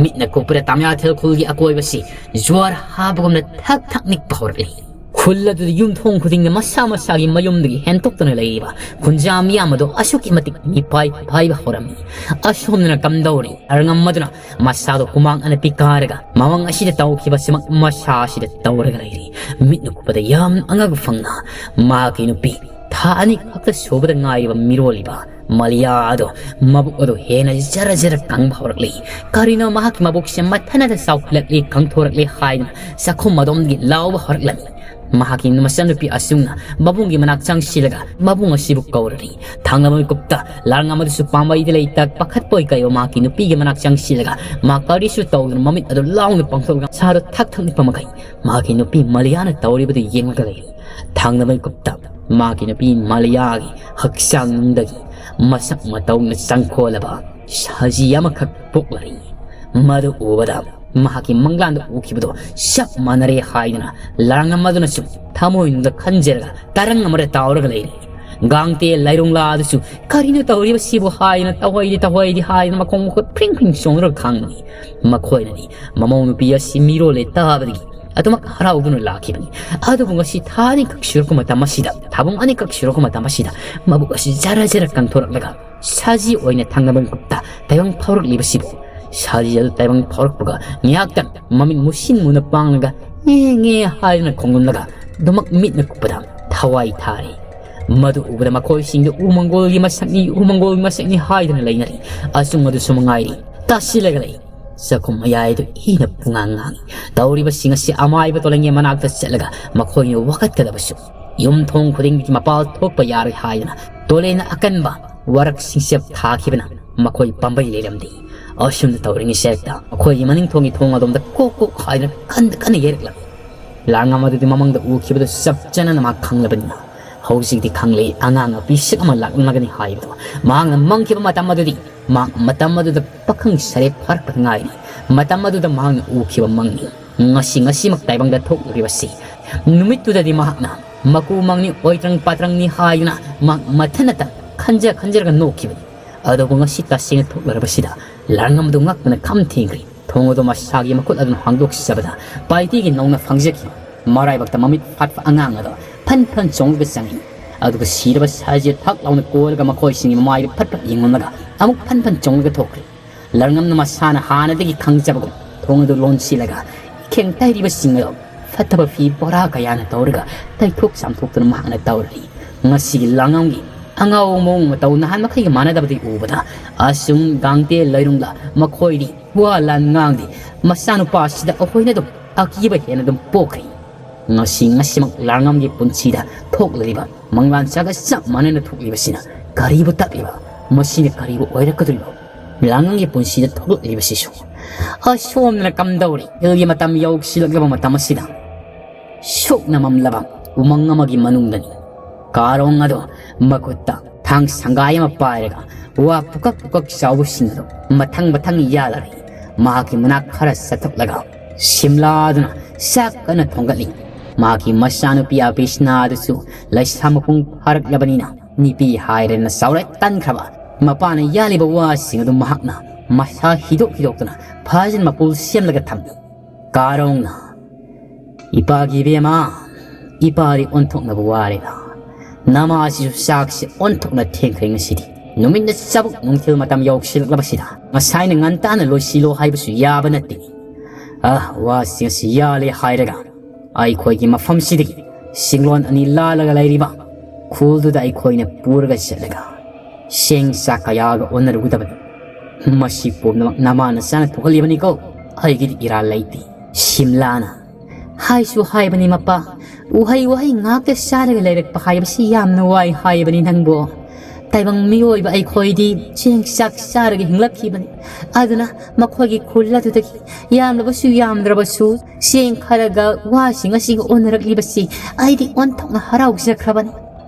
मिटना कोपरे ताम्या थेल खुलगी अकोइबसी ज्वार हाबगमना थक थक निक पहरकली खुल्लदु युमथोंग खुदिंग मसा मसागी मयुमदगी हेंतोक्तन लेइबा खुंजाम यामदो अशुकी मतिक निपाई फाइबा होरमी अशोमना कमदौरी अरंगमदुना मसादो कुमांग अन पिकारगा मवंग असिदे तौखिबा सिमक मसासिदे तौरगा लेइरी मिटना कोपदा याम अंगाग फंगना माकी नुपी थानी खक्त सोबदा ngaइबा मिरोलिबा मलियादो मबुकदो हेना जरा जरा कंग भौरकली करिनो महाकी मबुकसे मथनदा साउखलकली कंगथोरकली हाइना सखुम मदोमगी लाउबा हरकलमी mahaki numasanupi asungna babungi manak changsilaga babung asibu kaurari thangamai kupta larngamadu su pambai dilai tak pakhat poi kayo maki nupi gi manak changsilaga makari su tawna mamit adu laung pangthol saro thak thak ni pamakai maki nupi maliana tawri badu yengga gai thangamai kupta maki nupi maliagi haksang ndagi masak matawna sangkholaba saji yamakak poklari madu ubada mahaki mangland ukibudo shak manare haidna larngamaduna su thamoinda khanjeraga tarangamare tawraga leiri gangte lairungla adusu karina tawriba sibu haina tawai haina makong ko pring pring songra khangni makhoinani mamonu piya simiro le tabadi atumak haraudunu lakibani adubunga si thani kakshurko matamasida tabung ani kakshurko matamasida mabuga si jara jara kang thoraklaga saji oine thangamang kupta tayong phaurak libasibu 사지자도 따방 파럭부가 냐악당 마민 무신 문어 빵나가 녜녜 하이나 공군나가 너막 밑나 kuppada 타와이 타리 마두 우브다 마코이싱도 우망골기 마삭니 하이드나 레이나리 아숭마도 수망아이리 따실레가레이 사콤 마야이도 이나 붕앙앙이 다우리바 싱아시 아마이바 돌랭이 마낙다 셀라가 마코이니 와갓가다바슈 염통 고딩기 마파 톡바 야르 하이나 돌레나 아칸바 와락 싱셉 타키바나 마코이 밤바이 레람디 어심도 떠오르기 시작했다. 거의 마닝통이 통화돔다 꼭꼭 하이는 칸 예를라. 랑아마드디 마망다 우키보다 쌉잖아 막 강라버니나. 허우식디 강레이 앙앙아 비식아마 락나가니 하이도. 망은 멍키바 마담마드디 막 마담마드다 빡흥 사레 파락파락 아이니. 마담마드다 망은 우키바 망니. ngasi 막 다이방다 톡리바시. 누미뚜다디 마학나. 마쿠 망니 오이트랑 빠트랑니 하이나 막 마타나타 칸자가 노키바. 아도봉가 시따싱을 톡라바시다. 랑감도 ngakna kamthingri thongodo masagi makut adun hangdok sabada paitigi nongna fangjeki marai bakta mamit fatfa angangado phan chongga sangi aduga siraba saji thak launa kolga makhoi singi mai phat ingnaga amuk phan chongga thokri ꯂꯔꯉꯝꯅ ꯃꯁꯥꯅ ꯍꯥꯟꯅꯗꯒꯤ ꯈꯪꯖꯕꯒꯨꯝ ꯊꯣꯡ ꯑꯗꯨ ꯂꯣꯟꯁꯤꯜꯂꯒ ꯏꯈꯦꯡ ꯇꯩꯔꯤꯕꯁꯤꯡ ꯑꯗꯨ ꯐꯠꯇꯕ ꯐꯤ ꯕꯣꯔꯥ ꯀꯌꯥꯅ ꯇꯧꯔꯒ ꯇꯩꯊꯣꯛ ꯆꯥꯝꯊꯣꯛꯇꯨꯅ ꯃꯍꯥꯛꯅ ꯇꯧꯔꯤ ꯉꯁꯤꯒꯤ ꯂꯥꯡꯉꯝꯒꯤ ꯑꯉꯥꯎ ꯃꯑꯣꯡ ꯃꯇꯧ ꯅꯍꯥꯟ ꯃꯈꯩꯒ ꯃꯥꯟꯅꯗꯕꯗꯤ ꯎꯕꯗ ꯑꯁꯨꯝ ꯒꯥꯡꯇꯦ ꯂꯩꯔꯨꯡꯂ ꯃꯈꯣꯏꯗꯤ ꯋꯥ ꯂꯥꯟ ꯉꯥꯡꯗꯦ ꯃꯆꯥꯅꯨꯄꯥꯁꯤꯗ ꯑꯩꯈꯣꯏꯅ ꯑꯗꯨꯝ ꯑꯀꯤꯕ ꯍꯦꯟꯅ ꯑꯗꯨꯝ ꯄꯣꯛꯈ꯭ꯔꯤ ꯉꯁꯤꯃꯛ ꯂꯥꯡꯉꯝꯒꯤ ꯄꯨꯟꯁꯤꯗ ꯊꯣꯛꯂꯤꯕ ꯃꯪꯂꯥꯟꯆꯥꯒ ꯆꯞ ꯃꯥꯟꯅꯅ ꯊꯣꯛꯂꯤꯕꯁꯤꯅ ꯀꯔꯤꯕꯨ ꯇꯥꯛꯂꯤꯕ ꯃꯁꯤꯅ ꯀꯔꯤꯕꯨ ꯑꯣꯏꯔꯛꯀꯗꯣꯔꯤꯕ ꯂꯥꯡꯉꯝꯒꯤ ꯄꯨꯟꯁꯤꯗ ꯊꯣꯛꯂꯛꯂꯤꯕꯁꯤꯁꯨ ꯑꯁꯣꯝꯗꯅ ꯀꯝꯗꯧꯔꯤ ꯏꯜꯒꯤ ꯃꯇꯝ ꯌꯧꯁꯤꯜꯂꯛꯂꯕ ꯃꯇꯝ ꯑꯁꯤꯗ ꯁꯨꯛꯅ ꯃꯝꯂꯕ ꯎꯃꯪ ꯑꯃꯒꯤ ꯃꯅꯨꯡꯗꯅꯤ ꯀꯥꯔꯣꯡ ꯑꯗꯣ ꯃꯈꯨꯠꯇ ꯊꯥꯡ ꯁꯪꯒꯥꯏ ꯑꯃ ꯄꯥꯏꯔꯒ ꯋꯥ ꯄꯨꯀꯛ ꯆꯥꯎꯕꯁꯤꯡ ꯑꯗꯨ ꯃꯊꯪ ꯌꯥꯜꯂꯔꯤ ꯃꯍꯥꯛꯀꯤ ꯃꯅꯥꯛ ꯈꯔ ꯆꯠꯊꯣꯛꯂꯒ ꯁꯤꯝꯂꯥꯗꯨꯅ ꯆꯥꯛ ꯀꯟꯅ ꯊꯣꯡꯒꯠꯂꯤ ꯃꯍꯥꯛꯀꯤ ꯃꯆꯥꯅꯨꯄꯤ ꯑꯕꯤꯁꯅꯥ ꯑꯗꯨꯁꯨ ꯂꯩꯁꯥ ꯃꯄꯨꯡ ꯐꯥꯔꯛꯂꯕꯅꯤꯅ ꯅꯨꯄꯤ ꯍꯥꯏꯔꯦꯅ ꯆꯥꯎꯔꯦ ꯇꯟꯈ꯭ꯔꯕ ꯃꯄꯥꯅ ꯌꯥꯜꯂꯤꯕ ꯋꯥꯁꯤꯡ ꯑꯗꯨ ꯃꯍꯥꯛꯅ ꯃꯁꯥ ꯍꯤꯗꯣꯛꯇꯨꯅ ꯐꯖꯅ ꯃꯄꯨꯜ ꯁꯦꯝꯂꯒ ꯊꯝꯃꯤ ꯀꯥꯔꯣꯡꯅ ꯏꯄꯥꯒꯤ ꯏꯕꯦꯝꯃ ꯏꯄꯥꯗꯤ ꯑꯣꯟꯊꯣꯛꯅꯕ ꯋꯥꯔꯦꯗ ꯅꯃꯥꯁꯤꯁꯨ ꯆꯥꯛꯁꯤ ꯑꯣꯟꯊꯣꯛꯅ ꯊꯦꯡꯈ꯭ꯔꯦ ꯉꯁꯤꯗꯤ ꯅꯨꯃꯤꯠꯅ ꯆꯕꯨꯛ ꯅꯨꯡꯊꯤꯜ ꯃꯇꯝ ꯌꯧꯁꯤꯜꯂꯛꯂꯕꯁꯤꯗ ꯉꯁꯥꯏꯅ ꯉꯟꯇꯥꯅ ꯂꯣꯏꯁꯤꯜꯂꯣ ꯍꯥꯏꯕꯁꯨ ꯌꯥꯕ ꯅꯠꯇꯦ ꯋꯥꯁꯤꯡ ꯑꯁꯤ ꯌꯥꯜꯂꯦ ꯍꯥꯏꯔꯒ ꯑꯩꯈꯣꯏꯒꯤ ꯃꯐꯝꯁꯤꯗꯒꯤ ꯁꯤꯡꯂꯣꯟ ꯑꯅꯤ ꯂꯥꯜꯂꯒ ꯂꯩꯔꯤꯕ ꯈꯨꯜꯗꯨꯗ ꯑꯩꯈꯣꯏꯅ ꯄꯨꯔꯒ ꯆꯠꯂꯒ ꯁꯦꯡ ꯆꯥꯛ ꯀꯌꯥꯒ ꯑꯣꯟꯅꯔꯨꯒꯗꯕꯅꯤ ꯃꯁꯤ ꯄꯨꯝꯅꯃꯛ ꯅꯃꯥꯅ ꯆꯥꯅ ꯊꯣꯛꯍꯜꯂꯤꯕꯅꯤꯀꯣ ꯑꯩꯒꯤꯗꯤ ꯏꯔꯥꯜ ꯂꯩꯇꯦ ꯁꯤꯝꯂꯥꯅ ꯍꯥꯏꯁꯨ ꯍꯥꯏꯕꯅꯤ ꯃꯄꯥ ꯎꯍꯩ ꯉꯥꯛꯇ ꯆꯥꯔꯒ ꯂꯩꯔꯛꯄ ꯍꯥꯏꯕꯁꯤ ꯌꯥꯝꯅ ꯋꯥꯏ ꯍꯥꯏꯕꯅꯤ ꯅꯪꯕꯨ ꯇꯥꯏꯕꯪ ꯃꯤꯑꯣꯏꯕ ꯑꯩꯈꯣꯏꯗꯤ ꯆꯦꯡ ꯆꯥꯛ ꯆꯥꯔꯒ ꯍꯤꯡꯂꯛꯈꯤꯕꯅꯤ ꯑꯗꯨꯅ ꯃꯈꯣꯏꯒꯤ ꯈꯨꯜ ꯑꯗꯨꯗꯒꯤ ꯌꯥꯝꯂꯕꯁꯨ ꯌꯥꯝꯗ꯭ꯔꯕꯁꯨ ꯆꯦꯡ ꯈꯔꯒ ꯋꯥꯁꯤꯡ ꯑꯁꯤꯒ ꯑꯣꯟꯅꯔꯛꯂꯤꯕꯁꯤ ꯑꯩꯗꯤ ꯑꯣꯟꯊꯣꯛꯅ ꯍꯔꯥꯎꯖꯈ꯭ꯔꯕꯅꯤ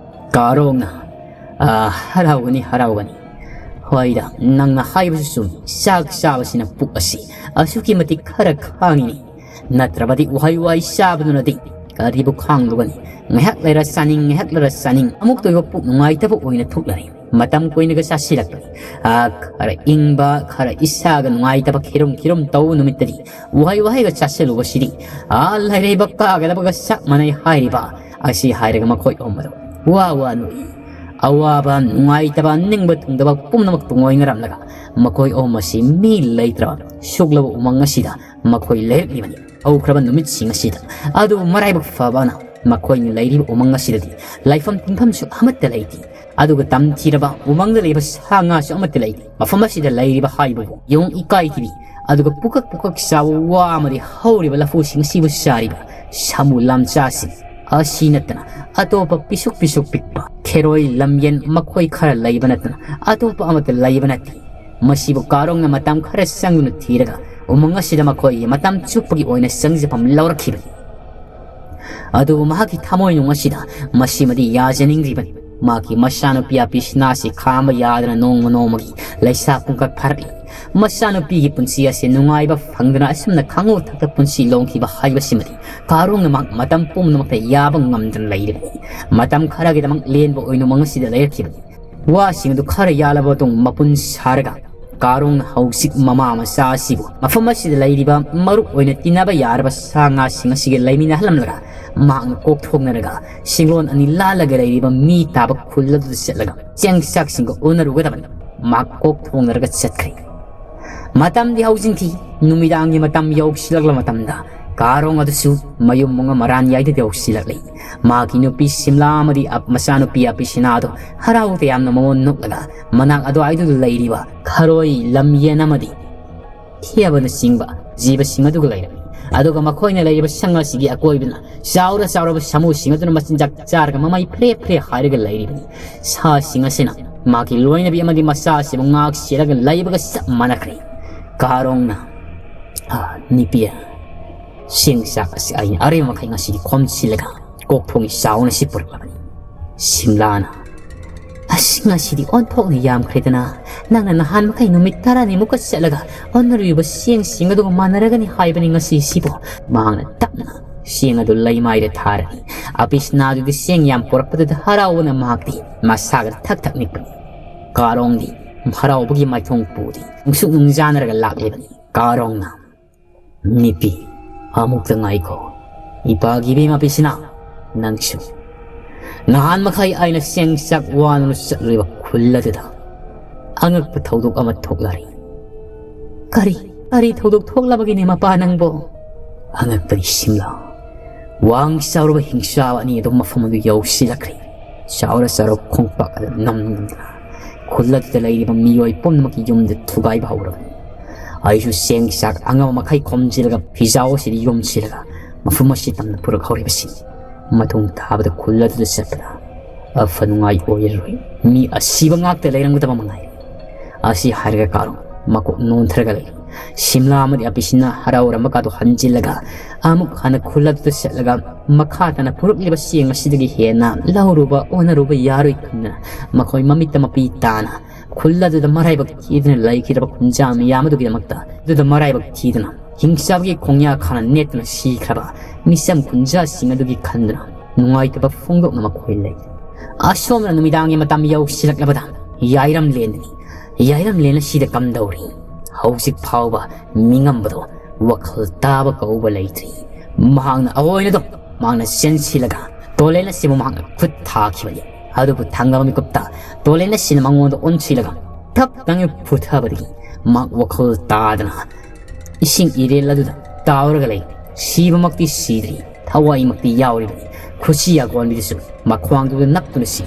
ꯀꯥꯔꯣꯡꯅ ꯍꯔꯥꯎꯒꯅꯤ ꯍꯣꯏꯗ ꯅꯪꯅ ꯍꯥꯏꯕꯁꯨ ꯆꯨꯝꯃꯤ ꯆꯥꯛ ꯆꯥꯕꯁꯤꯅ ꯄꯨꯛ ꯑꯁꯤ ꯑꯁꯨꯛꯀꯤ ꯃꯇꯤꯛ ꯈꯔ ꯈꯥꯡꯉꯤꯅꯤ ꯅꯠꯇ꯭ꯔꯕꯗꯤ ꯎꯍꯩ ꯆꯥꯕꯗꯨꯅꯗꯤ ꯀꯔꯤꯕꯨ ꯈꯥꯡꯂꯨꯒꯅꯤ ꯉꯥꯏꯍꯥꯛ ꯂꯩꯔ ꯆꯥꯅꯤꯡ ꯑꯃꯨꯛꯇ ꯑꯣꯏꯕ ꯄꯨꯛ ꯅꯨꯡꯉꯥꯏꯇꯕ ꯑꯣꯏꯅ ꯊꯣꯛꯂꯔꯤ ꯃꯇꯝ ꯀꯨꯏꯅꯒ ꯆꯥꯁꯤꯜꯂꯛꯄꯅꯤ ꯈꯔ ꯏꯪꯕ ꯈꯔ ꯏꯁꯥꯒ ꯅꯨꯡꯉꯥꯏꯇꯕ ꯈꯤꯔꯨꯝ ꯇꯧꯕ ꯅꯨꯃꯤꯠꯇꯗꯤ ꯎꯍꯩꯒ ꯆꯥꯁꯤꯜꯂꯨꯕꯁꯤꯗꯤ ꯂꯩꯔꯩꯕ ꯀꯥꯒꯗꯕꯒ ꯆꯞ ꯃꯥꯟꯅꯩ ꯍꯥꯏꯔꯤꯕ ꯑꯁꯤ ꯍꯥꯏꯔꯒ ꯃꯈꯣꯏ ꯑꯣꯝꯕꯗꯣ ꯋꯥ ꯅꯣꯛꯏ ꯑꯋꯥꯕ ꯅꯨꯡꯉꯥꯏꯇꯕ ꯅꯤꯡꯕ ꯊꯨꯡꯗꯕ ꯄꯨꯝꯅꯃꯛ ꯇꯨꯡꯑꯣꯏꯅꯔꯝꯂꯒ ꯃꯈꯣꯏ ꯑꯍꯨꯝ ꯑꯁꯤ ꯃꯤ ꯂꯩꯇ꯭ꯔꯕ ꯁꯨꯛꯂꯕ ꯎꯃꯪ ꯑꯁꯤꯗ ꯃꯈꯣꯏ ꯂꯩꯔꯛꯂꯤꯕꯅꯤ ꯍꯧꯈ꯭ꯔꯕ ꯅꯨꯃꯤꯠꯁꯤꯡ ꯑꯁꯤꯗ ꯑꯗꯨ ꯃꯔꯥꯏꯕꯛ ꯐꯕꯅ ꯃꯈꯣꯏꯅ ꯂꯩꯔꯤꯕ ꯎꯃꯪ ꯑꯁꯤꯗꯗꯤ ꯂꯩꯐꯝ ꯇꯤꯟꯐꯝꯁꯨ ꯑꯃꯠꯇ ꯂꯩꯇꯦ ꯑꯗꯨꯒ ꯇꯝꯊꯤꯔꯕ ꯎꯃꯪꯗ ꯂꯩꯕ ꯁꯥ ꯉꯥꯁꯨ ꯑꯃꯠꯇ ꯂꯩꯇꯦ ꯃꯐꯝ ꯑꯁꯤꯗ ꯂꯩꯔꯤꯕ ꯍꯥꯏꯕꯕꯨ ꯌꯣꯡ ꯏꯀꯥꯏꯊꯤꯕꯤ ꯑꯗꯨꯒ ꯄꯨꯀꯛ ꯆꯥꯎꯕ ꯋꯥ ꯑꯃꯗꯤ ꯍꯧꯔꯤꯕ ꯂꯐꯨꯁꯤꯡ ꯑꯁꯤꯕꯨ ꯆꯥꯔꯤꯕ ꯁꯥꯃꯨ ꯂꯝꯆꯥꯁꯤꯡ ꯑꯁꯤ ꯅꯠꯇꯅ ꯑꯇꯣꯞꯄ ꯄꯤꯁꯨꯛ ꯄꯤꯛꯄ ꯈꯦꯔꯣꯏ ꯂꯝꯌꯦꯟ ꯃꯈꯣꯏ ꯈꯔ ꯂꯩꯕ ꯅꯠꯇꯅ ꯑꯇꯣꯞꯄ ꯑꯃꯠꯇ ꯂꯩꯕ ꯅꯠꯇꯦ ꯃꯁꯤꯕꯨ ꯀꯥꯔꯣꯡꯅ ꯃꯇꯝ ꯈꯔ ꯆꯪꯗꯨꯅ ꯊꯤꯔꯒ ꯎꯃꯪ ꯑꯁꯤꯗ ꯃꯈꯣꯏꯒꯤ ꯃꯇꯝ ꯆꯨꯞꯄꯒꯤ ꯑꯣꯏꯅ ꯆꯪꯖꯐꯝ ꯂꯧꯔꯛꯈꯤꯕꯅꯤ ꯑꯗꯨꯕꯨ ꯃꯍꯥꯛꯀꯤ ꯊꯃꯣꯏꯅꯨꯡ ꯑꯁꯤꯗ ꯃꯁꯤꯃꯗꯤ ꯌꯥꯖꯅꯤꯡꯗ꯭ꯔꯤꯕꯅꯤ ꯃꯍꯥꯛꯀꯤ ꯃꯆꯥꯅꯨꯄꯤ ꯑꯕꯤꯁꯅꯥꯁꯤ ꯈꯥꯝꯕ ꯌꯥꯗꯅ ꯅꯣꯡꯃꯒꯤ ꯂꯩꯁꯥ ꯄꯨꯡꯀꯛ ꯐꯥꯔꯛꯂꯤ ꯃꯆꯥꯅꯨꯄꯤꯒꯤ ꯄꯨꯟꯁꯤ ꯑꯁꯤ ꯅꯨꯡꯉꯥꯏꯕ ꯐꯪꯗꯅ ꯑꯁꯨꯝꯅ ꯈꯥꯡꯉꯧ ꯊꯛꯇ ꯄꯨꯟꯁꯤ ꯂꯣꯡꯈꯤꯕ ꯍꯥꯏꯕꯁꯤꯃꯗꯤ ꯀꯥꯔꯣꯡꯅ ꯃꯇꯝ ꯄꯨꯝꯅꯃꯛꯇ ꯌꯥꯕ ꯉꯝꯗꯅ ꯂꯩꯔꯤꯕꯅꯤ ꯃꯇꯝ ꯈꯔꯒꯤꯗꯃꯛ ꯂꯦꯟꯕ ꯑꯣꯏꯅ ꯎꯃꯪ ꯑꯁꯤꯗ ꯂꯩꯔꯛꯈꯤꯕꯅꯤ ꯋꯥꯁꯤꯡ ꯑꯗꯨ ꯈꯔ ꯌꯥꯜꯂꯕ ꯃꯇꯨꯡ ꯃꯄꯨꯟ ꯁꯥꯔꯒ ꯀꯥꯔꯣꯡꯅ ꯍꯧꯖꯤꯛ ꯃꯃꯥ ꯃꯆꯥ ꯑꯁꯤꯕꯨ ꯃꯐꯝ ꯑꯁꯤꯗ ꯂꯩꯔꯤꯕ ꯃꯔꯨꯞ ꯑꯣꯏꯅ ꯇꯤꯟꯅꯕ ꯌꯥꯔꯕ ꯁꯥ ꯉꯥꯁꯤꯡ ꯑꯁꯤꯒ ꯂꯩꯃꯤꯟꯅꯍꯜꯂꯝꯂꯒ ꯃꯍꯥꯛꯅ ꯀꯣꯛꯊꯣꯛꯅꯔꯒ ꯁꯤꯡꯂꯣꯟ ꯑꯅꯤ ꯂꯥꯜꯂꯒ ꯂꯩꯔꯤꯕ ꯃꯤ ꯇꯥꯕ ꯈꯨꯜ ꯑꯗꯨꯗ ꯆꯠꯂꯒ ꯆꯦꯡ ꯆꯥꯛꯁꯤꯡꯒ ꯎꯅꯔꯨꯒꯗꯕꯅꯤ ꯃꯍꯥꯛ ꯀꯣꯛꯊꯣꯛꯅꯔꯒ ꯆꯠꯈ꯭ꯔꯦ ꯃꯇꯝꯗꯤ ꯍꯧꯖꯤꯛꯇꯤ ꯅꯨꯃꯤꯗꯥꯡꯒꯤ ꯃꯇꯝ ꯌꯧꯁꯤꯜꯂꯛꯂꯕ ꯃꯇꯝꯗ ꯀꯥꯔꯣꯡ ꯑꯗꯨꯁꯨ ꯃꯌꯨꯝ ꯃꯔꯥꯟ ꯌꯥꯏꯗ ꯌꯧꯁꯤꯜꯂꯛꯂꯤ ꯃꯍꯥꯛꯀꯤ ꯅꯨꯄꯤ ꯁꯤꯝꯂꯥ ꯑꯃꯗꯤ ꯃꯆꯥꯅꯨꯄꯤ ꯑꯕꯤꯁꯅꯥꯗꯣ ꯍꯔꯥꯎ ꯇꯌꯥꯝꯅ ꯃꯉꯣꯟ ꯅꯣꯛꯂꯒ ꯃꯅꯥꯛ ꯑꯗꯨꯋꯥꯏꯗꯨꯗ ꯂꯩꯔꯤꯕ ꯈꯔꯣꯏ ꯂꯝꯌꯦꯟ ꯑꯃꯗꯤ ꯊꯦꯕꯅꯆꯤꯡꯕ ꯖꯤꯕꯁꯤꯡ ꯑꯗꯨꯒ ꯂꯩꯔꯝꯃꯤ ꯑꯗꯨꯒ ꯃꯈꯣꯏꯅ ꯂꯩꯔꯤꯕ ꯁꯪ ꯑꯁꯤꯒꯤ ꯑꯀꯣꯏꯕꯗ ꯆꯥꯎꯔꯕ ꯁꯥꯃꯨꯁꯤꯡ ꯑꯗꯨꯅ ꯃꯆꯤꯟꯖꯥꯛ ꯆꯥꯔꯒ ꯃꯃꯩ ꯐ꯭ꯔꯦ ꯍꯥꯏꯔꯒ ꯂꯩꯔꯤꯕꯅꯤ ꯁꯥꯁꯤꯡ ꯑꯁꯤꯅ ꯃꯍꯥꯛꯀꯤ ꯂꯣꯏꯅꯕꯤ ꯑꯃꯗꯤ ꯃꯆꯥ ꯑꯁꯤꯕꯨ ꯉꯥꯛ ꯁꯦꯠꯂꯒ ꯂꯩꯕꯒ ꯆꯞ ꯃꯥꯟꯅꯈ꯭ꯔꯦ ꯀꯥꯔꯣꯡꯅ ꯅꯨꯄꯤ ꯆꯦꯡ ꯆꯥꯛ ꯑꯁꯤ ꯑꯩꯅ ꯑꯔꯦꯝꯕ ꯃꯈꯩ ꯉꯁꯤꯗꯤ ꯈꯣꯝꯖꯤꯜꯂꯒ ꯀꯣꯛꯊꯣꯡꯒꯤ ꯆꯥꯎꯅ ꯁꯤ ꯄꯨꯔꯛꯂꯕꯅꯤ ꯁꯤꯝꯂꯥꯅ ꯑꯁ ꯉꯁꯤꯗꯤ ꯑꯣꯟꯊꯣꯛꯅ ꯌꯥꯝꯈ꯭ꯔꯦꯗꯅ ꯅꯪꯅ ꯅꯍꯥꯟ ꯃꯈꯩ ꯅꯨꯃꯤꯠ 10ꯅꯤꯃꯨꯛꯀ ꯆꯠꯂꯒ ꯑꯣꯟꯅꯔꯤꯕ ꯆꯦꯡꯁꯤꯡ ꯑꯗꯨꯒ ꯃꯥꯟꯅꯔꯒꯅꯤ ꯍꯥꯏꯕꯅꯤ ꯉꯁꯤꯁꯤꯕꯨ ꯃꯍꯥꯛꯅ ꯇꯞꯅ ꯆꯦꯡ ꯑꯗꯨ ꯂꯩꯃꯥꯏꯗ ꯊꯥꯔꯅꯤ ꯑꯕꯤꯁꯅꯥꯗꯨꯗꯤ ꯆꯦꯡ ꯌꯥꯝ ꯄꯨꯔꯛꯄꯗꯨꯗ ꯍꯔꯥꯎꯕꯅ ꯃꯍꯥꯛꯇꯤ ꯃꯁꯥꯒ ꯊꯛ ꯅꯤꯛꯄꯅꯤ ꯀꯥꯔꯣꯡꯗꯤ ꯍꯔꯥꯎꯕꯒꯤ ꯃꯥꯏꯊꯣꯡ ꯄꯨꯗꯤ ꯅꯨꯡꯁꯨꯛ ꯅꯨꯡꯖꯥꯅꯔꯒ ꯂꯥꯛꯂꯤꯕꯅꯤ ꯀꯥꯔꯣꯡꯅ ꯅꯨꯄꯤ ꯑꯃꯨꯛꯇ ꯉꯥꯏꯈꯣ ꯏꯄꯥꯒꯤ ꯏꯕꯦꯝꯃ ꯑꯕꯤꯁꯅꯥ ꯅꯪꯁꯨ ꯅꯍꯥꯟ ꯃꯈꯩ ꯑꯩꯅ ꯆꯦꯡ ꯆꯥꯛ ꯋꯥꯅꯅ ꯆꯠꯂꯤꯕ ꯈꯨꯜ ꯑꯗꯨꯗ ꯑꯉꯛꯄ ꯊꯧꯗꯣꯛ ꯑꯃ ꯊꯣꯛꯂꯔꯤ ꯀꯔꯤ ꯊꯧꯗꯣꯛ ꯊꯣꯛꯂꯕꯒꯤꯅꯦ ꯃꯄꯥ ꯅꯪꯕꯣ ꯑꯉꯛꯄꯅꯤ ꯁꯤꯝꯂꯥ ꯋꯥꯡ ꯆꯥꯎꯔꯕ ꯍꯤꯡꯆꯥꯕ ꯑꯅꯤ ꯑꯗꯨ ꯃꯐꯝ ꯑꯗꯨ ꯌꯧꯁꯤꯜꯂꯛꯈ꯭ꯔꯦ ꯆꯥꯎꯔ ꯈꯣꯡꯄꯥꯛ ꯑꯗꯨ ꯅꯝꯗꯨꯅ ꯈꯨꯜ ꯑꯗꯨꯗ ꯂꯩꯔꯤꯕ ꯃꯤꯑꯣꯏ ꯄꯨꯝꯅꯃꯛꯀꯤ ꯌꯨꯝꯗ ꯊꯨꯒꯥꯏꯕ ꯍꯧꯔꯕꯅꯤ ꯑꯩꯁꯨ ꯆꯦꯡ ꯆꯥꯛ ꯑꯉꯝ ꯃꯈꯩ ꯈꯣꯝꯖꯤꯜꯂꯒ ꯐꯤꯖꯥꯎ ꯑꯁꯤꯗ ꯌꯣꯝꯁꯤꯜꯂꯒ ꯃꯐꯝ ꯑꯁꯤ ꯇꯝꯅ ꯄꯨꯔꯛꯍꯧꯔꯤꯕꯁꯤꯅꯤ ꯃꯇꯨꯡ ꯊꯥꯕꯗ ꯈꯨꯜ ꯑꯗꯨꯗ ꯆꯠꯄꯗ ꯑꯐ ꯅꯨꯡꯉꯥꯏ ꯑꯣꯏꯔꯔꯣꯏ ꯃꯤ ꯑꯁꯤꯕ ꯉꯥꯛꯇ ꯂꯩꯔꯝꯒꯗꯕ ꯃꯉꯥꯏ ꯑꯁꯤ ꯍꯥꯏꯔꯒ ꯀꯥꯔꯣ ꯃꯀꯣꯛ ꯅꯣꯟꯊꯔꯒ ꯂꯩ ꯁꯤꯝꯂꯥ ꯑꯃꯗꯤ ꯑꯄꯤꯁꯤꯅ ꯍꯔꯥꯎꯔꯝꯕꯒꯗꯣ ꯍꯟꯖꯤꯜꯂꯒ ꯑꯃꯨꯛ ꯍꯟꯅ ꯈꯨꯜ ꯑꯗꯨꯗ ꯆꯠꯂꯒ ꯃꯈꯥ ꯇꯥꯅ ꯄꯨꯔꯛꯂꯤꯕ ꯆꯦꯡ ꯑꯁꯤꯗꯒꯤ ꯍꯦꯟꯅ ꯂꯧꯔꯨꯕ ꯑꯣꯟꯅꯔꯨꯕ ꯌꯥꯔꯣꯏ ꯈꯟꯗꯅ ꯃꯈꯣꯏ ꯃꯃꯤꯠꯇ ꯃꯄꯤ ꯇꯥꯅ ꯈꯨꯜ ꯑꯗꯨꯗ ꯃꯔꯥꯏꯕꯛ ꯊꯤꯗꯨꯅ ꯂꯩꯈꯤꯗꯕ ꯈꯨꯟꯖꯥ ꯃꯤꯌꯥꯝ ꯑꯗꯨꯒꯤꯗꯃꯛꯇ ꯑꯗꯨꯗ ꯃꯔꯥꯏꯕꯛ ꯊꯤꯗꯨꯅ ꯍꯤꯡꯆꯥꯕꯒꯤ ꯈꯣꯡꯌꯥ ꯈꯥꯅ ꯅꯦꯠꯇꯨꯅ ꯁꯤꯈ꯭ꯔꯕ ꯃꯤꯆꯝ ꯈꯨꯟꯖꯥꯁꯤꯡ ꯑꯗꯨꯒꯤ ꯈꯟꯗꯨꯅ ꯅꯨꯡꯉꯥꯏꯇꯕ ꯐꯣꯡꯗꯣꯛꯅ ꯃꯈꯣꯏ ꯂꯩ ꯑꯁꯣꯝꯅ ꯅꯨꯃꯤꯗꯥꯡꯒꯤ ꯃꯇꯝ ꯌꯧꯁꯤꯜꯂꯛꯂꯕꯗ ꯌꯥꯏꯔꯝꯂꯦꯟ ꯑꯁꯤꯗ ꯀꯝꯗꯧꯔꯤ ꯍꯧꯖꯤꯛ ꯐꯥꯎꯕ ꯃꯤꯉꯝꯕꯗꯣ ꯋꯥꯈꯜ ꯇꯥꯕ ꯀꯧꯕ ꯂꯩꯇ꯭ꯔꯤ ꯃꯍꯥꯛꯅ ꯑꯋꯣꯏꯅꯗꯣ ꯃꯍꯥꯛꯅ ꯆꯦꯟꯁꯤꯜꯂꯒ ꯇꯣꯂꯦꯟ ꯑꯁꯤꯕꯨ ꯃꯍꯥꯛꯅ ꯈꯨꯠ ꯊꯥꯈꯤꯕꯅꯤ ꯑꯗꯨꯕꯨ ꯊꯪꯅꯕ ꯃꯤꯀꯨꯞꯇ ꯇꯣꯂꯦꯟ ꯑꯁꯤꯅ ꯃꯉꯣꯟꯗ ꯑꯣꯟꯁꯤꯜꯂꯒ ꯊꯛꯇꯪ ꯄꯨꯊꯕꯗꯒꯤ ꯃꯍꯥꯛ ꯋꯥꯈꯜ ꯇꯥꯗꯅ ꯏꯁꯤꯡ ꯏꯔꯦꯜ ꯑꯗꯨꯗ ꯇꯥꯎꯔꯒ ꯂꯩ ꯁꯤꯕꯃꯛꯇꯤ ꯁꯤꯗ꯭ꯔꯤ ꯊꯋꯥꯏꯃꯛꯇꯤ ꯌꯥꯎꯔꯤꯕꯅꯤ ꯈꯨꯁꯤ ꯑꯀꯣꯟꯕꯤꯗꯨꯁꯨ ꯃꯈ꯭ꯋꯥꯡꯗꯨꯗ ꯅꯞꯇꯨꯅ ꯁꯤ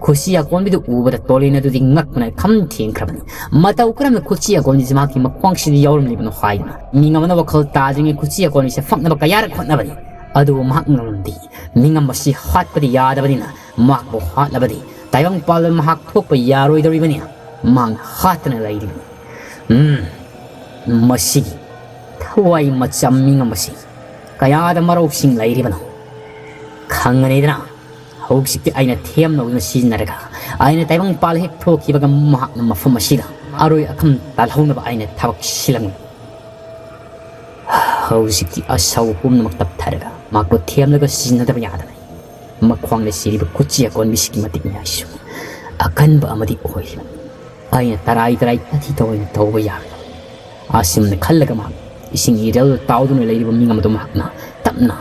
ꯈꯨꯁꯤ ꯑꯀꯣꯟꯕꯤꯗꯨ ꯎꯕꯗ ꯇꯣꯂꯦꯟ ꯑꯗꯨꯗꯤ ꯉꯛꯄꯅ ꯈꯝ ꯊꯦꯡꯈ꯭ꯔꯕꯅꯤ ꯃꯇꯧ ꯀꯔꯝꯅ ꯈꯨꯁꯤ ꯑꯀꯣꯟꯕꯤꯁꯤ ꯃꯍꯥꯛꯀꯤ ꯃꯈ꯭ꯋꯥꯡꯁꯤꯗ ꯌꯥꯎꯔꯝꯂꯤꯕꯅꯣ ꯍꯥꯏꯗꯨꯅ ꯃꯤ ꯑꯃꯅ ꯋꯥꯈꯜ ꯇꯥꯗ꯭ꯔꯤꯉꯩ ꯈꯨꯁꯤ ꯑꯀꯣꯟꯕꯤꯁꯦ ꯐꯛꯅꯕ ꯀꯌꯥꯔꯛ ꯍꯣꯠꯅꯕꯅꯤ ꯑꯗꯨꯕꯨ ꯃꯍꯥꯛ ꯉꯝꯂꯝꯗꯦ ꯃꯤꯉꯝꯕꯁꯤ ꯍꯥꯠꯄꯗꯤ ꯌꯥꯗꯕꯅꯤꯅ ꯃꯍꯥꯛꯄꯨ ꯍꯥꯠꯂꯕꯗꯤ ꯇꯥꯏꯕꯪꯄꯥꯜꯗ ꯃꯍꯥꯛ ꯊꯣꯛꯄ ꯌꯥꯔꯣꯏꯗꯧꯔꯤꯕꯅꯤꯅ ꯃꯍꯥꯛꯅ ꯍꯥꯠꯇꯅ ꯂꯩꯔꯤꯕꯅꯤ ꯃꯁꯤꯒꯤ ꯊꯋꯥꯏ ꯃꯆꯝ ꯃꯤꯉꯝꯕꯁꯤ ꯀꯌꯥꯗ ꯃꯔꯧꯁꯤꯡ ꯂꯩꯔꯤꯕꯅꯣ ꯈꯪꯉꯅꯤꯗꯅ ꯍꯧꯖꯤꯛꯇꯤ ꯑꯩꯅ ꯊꯦꯝꯅꯧꯗꯨꯅ ꯁꯤꯖꯤꯟꯅꯔꯒ ꯑꯩꯅ ꯇꯥꯏꯕꯪꯄꯥꯜ ꯍꯦꯛ ꯊꯣꯛꯈꯤꯕꯒ ꯃꯍꯥꯛꯅ ꯃꯐꯝ ꯑꯁꯤꯗ ꯑꯔꯣꯏ ꯑꯈꯝ ꯇꯥꯜꯍꯧꯅꯕ ꯑꯩꯅ ꯊꯕꯛ ꯁꯤꯜꯂꯝꯃꯤ ꯍꯧꯖꯤꯛꯇꯤ ꯑꯁꯧ ꯄꯨꯝꯅꯃꯛ ꯇꯞꯊꯔꯒ ꯃꯍꯥꯛꯄꯨ ꯊꯦꯝꯂꯒ ꯁꯤꯖꯤꯟꯅꯗꯕ ꯌꯥꯗꯕꯅꯤ ꯃꯈ꯭ꯋꯥꯡꯗ ꯁꯤꯔꯤꯕ ꯈꯨꯠꯁꯤ ꯑꯀꯣꯟꯕꯤꯁꯤꯒꯤ ꯃꯇꯤꯛ ꯃꯌꯥꯏꯁꯨ ꯑꯀꯟꯕ ꯑꯃꯗꯤ ꯑꯣꯏꯔꯤꯕꯅꯤ ꯑꯩꯅ ꯇꯔꯥꯏ ꯇꯊꯤ ꯇꯧꯏꯅ ꯇꯧꯕ ꯌꯥꯒꯗꯕ ꯑꯁꯨꯝꯅ ꯈꯜꯂꯒ ꯃꯍꯥꯛ ꯏꯁꯤꯡ ꯏꯔꯦꯜꯗ ꯇꯥꯎꯗꯨꯅ ꯂꯩꯔꯤꯕ ꯃꯤ ꯑꯃꯗꯨ ꯃꯍꯥꯛꯅ ꯇꯞꯅ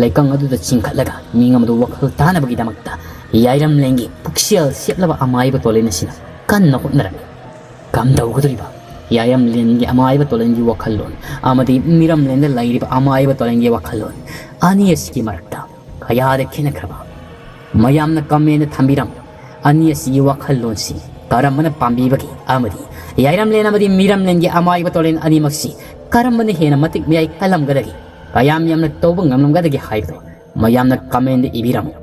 ꯂꯩꯀꯪ ꯑꯗꯨꯗ ꯆꯤꯡꯈꯠꯂꯒ ꯃꯤ ꯑꯃꯗꯨ ꯋꯥꯈꯜ ꯇꯥꯅꯕꯒꯤꯗꯃꯛꯇ ꯌꯥꯏꯔꯝꯂꯦꯟꯒꯤ ꯄꯨꯛꯁꯦꯜ ꯁꯦꯞꯂꯕ ꯑꯃꯥꯏꯕ ꯇꯣꯂꯦꯟ ꯑꯁꯤꯅ ꯀꯟꯅ ꯍꯣꯠꯅꯔꯝꯃꯤ ꯀꯝꯗꯧꯒꯗꯧꯔꯤꯕ ꯌꯥꯏꯔꯝꯂꯦꯟꯒꯤ ꯑꯃꯥꯏꯕ ꯇꯣꯂꯦꯟꯒꯤ ꯋꯥꯈꯜꯂꯣꯟ ꯑꯃꯗꯤ ꯃꯤꯔꯝꯂꯦꯟꯗ ꯂꯩꯔꯤꯕ ꯑꯃꯥꯏꯕ ꯇꯣꯂꯦꯟꯒꯤ ꯋꯥꯈꯜꯂꯣꯟ ꯑꯅꯤ ꯑꯁꯤꯒꯤ ꯃꯔꯛꯇ ꯀꯌꯥꯗ ꯈꯦꯠꯅꯈ꯭ꯔꯕ ꯃꯌꯥꯝꯅ ꯀꯃꯦꯟꯗ ꯊꯝꯕꯤꯔꯝ ꯑꯅꯤ ꯑꯁꯤꯒꯤ ꯋꯥꯈꯜꯂꯣꯟꯁꯤ ꯀꯔꯝꯕꯅ ꯄꯥꯝꯕꯤꯕꯒꯦ ꯑꯃꯗꯤ ꯌꯥꯏꯔꯝꯂꯦꯟ ꯑꯃꯗꯤ ꯃꯤꯔꯝꯂꯦꯟꯒꯤ ꯑꯃꯥꯏꯕ ꯇꯣꯂꯦꯟ ꯑꯅꯤꯃꯛꯁꯤ ꯀꯔꯝꯕꯅ ꯍꯦꯟꯅ ꯃꯇꯤꯛ ꯃꯌꯥꯏ ꯀꯜꯂꯝꯒꯗꯒꯦ ꯀꯌꯥꯝ ꯌꯥꯝꯅ ꯇꯧꯕ ꯉꯝꯂꯝꯒꯗꯒꯦ ꯍꯥꯏꯕꯗꯨ ꯃꯌꯥꯝꯅ ꯀꯃꯦꯟꯗ ꯏꯕꯤꯔꯝꯃꯨ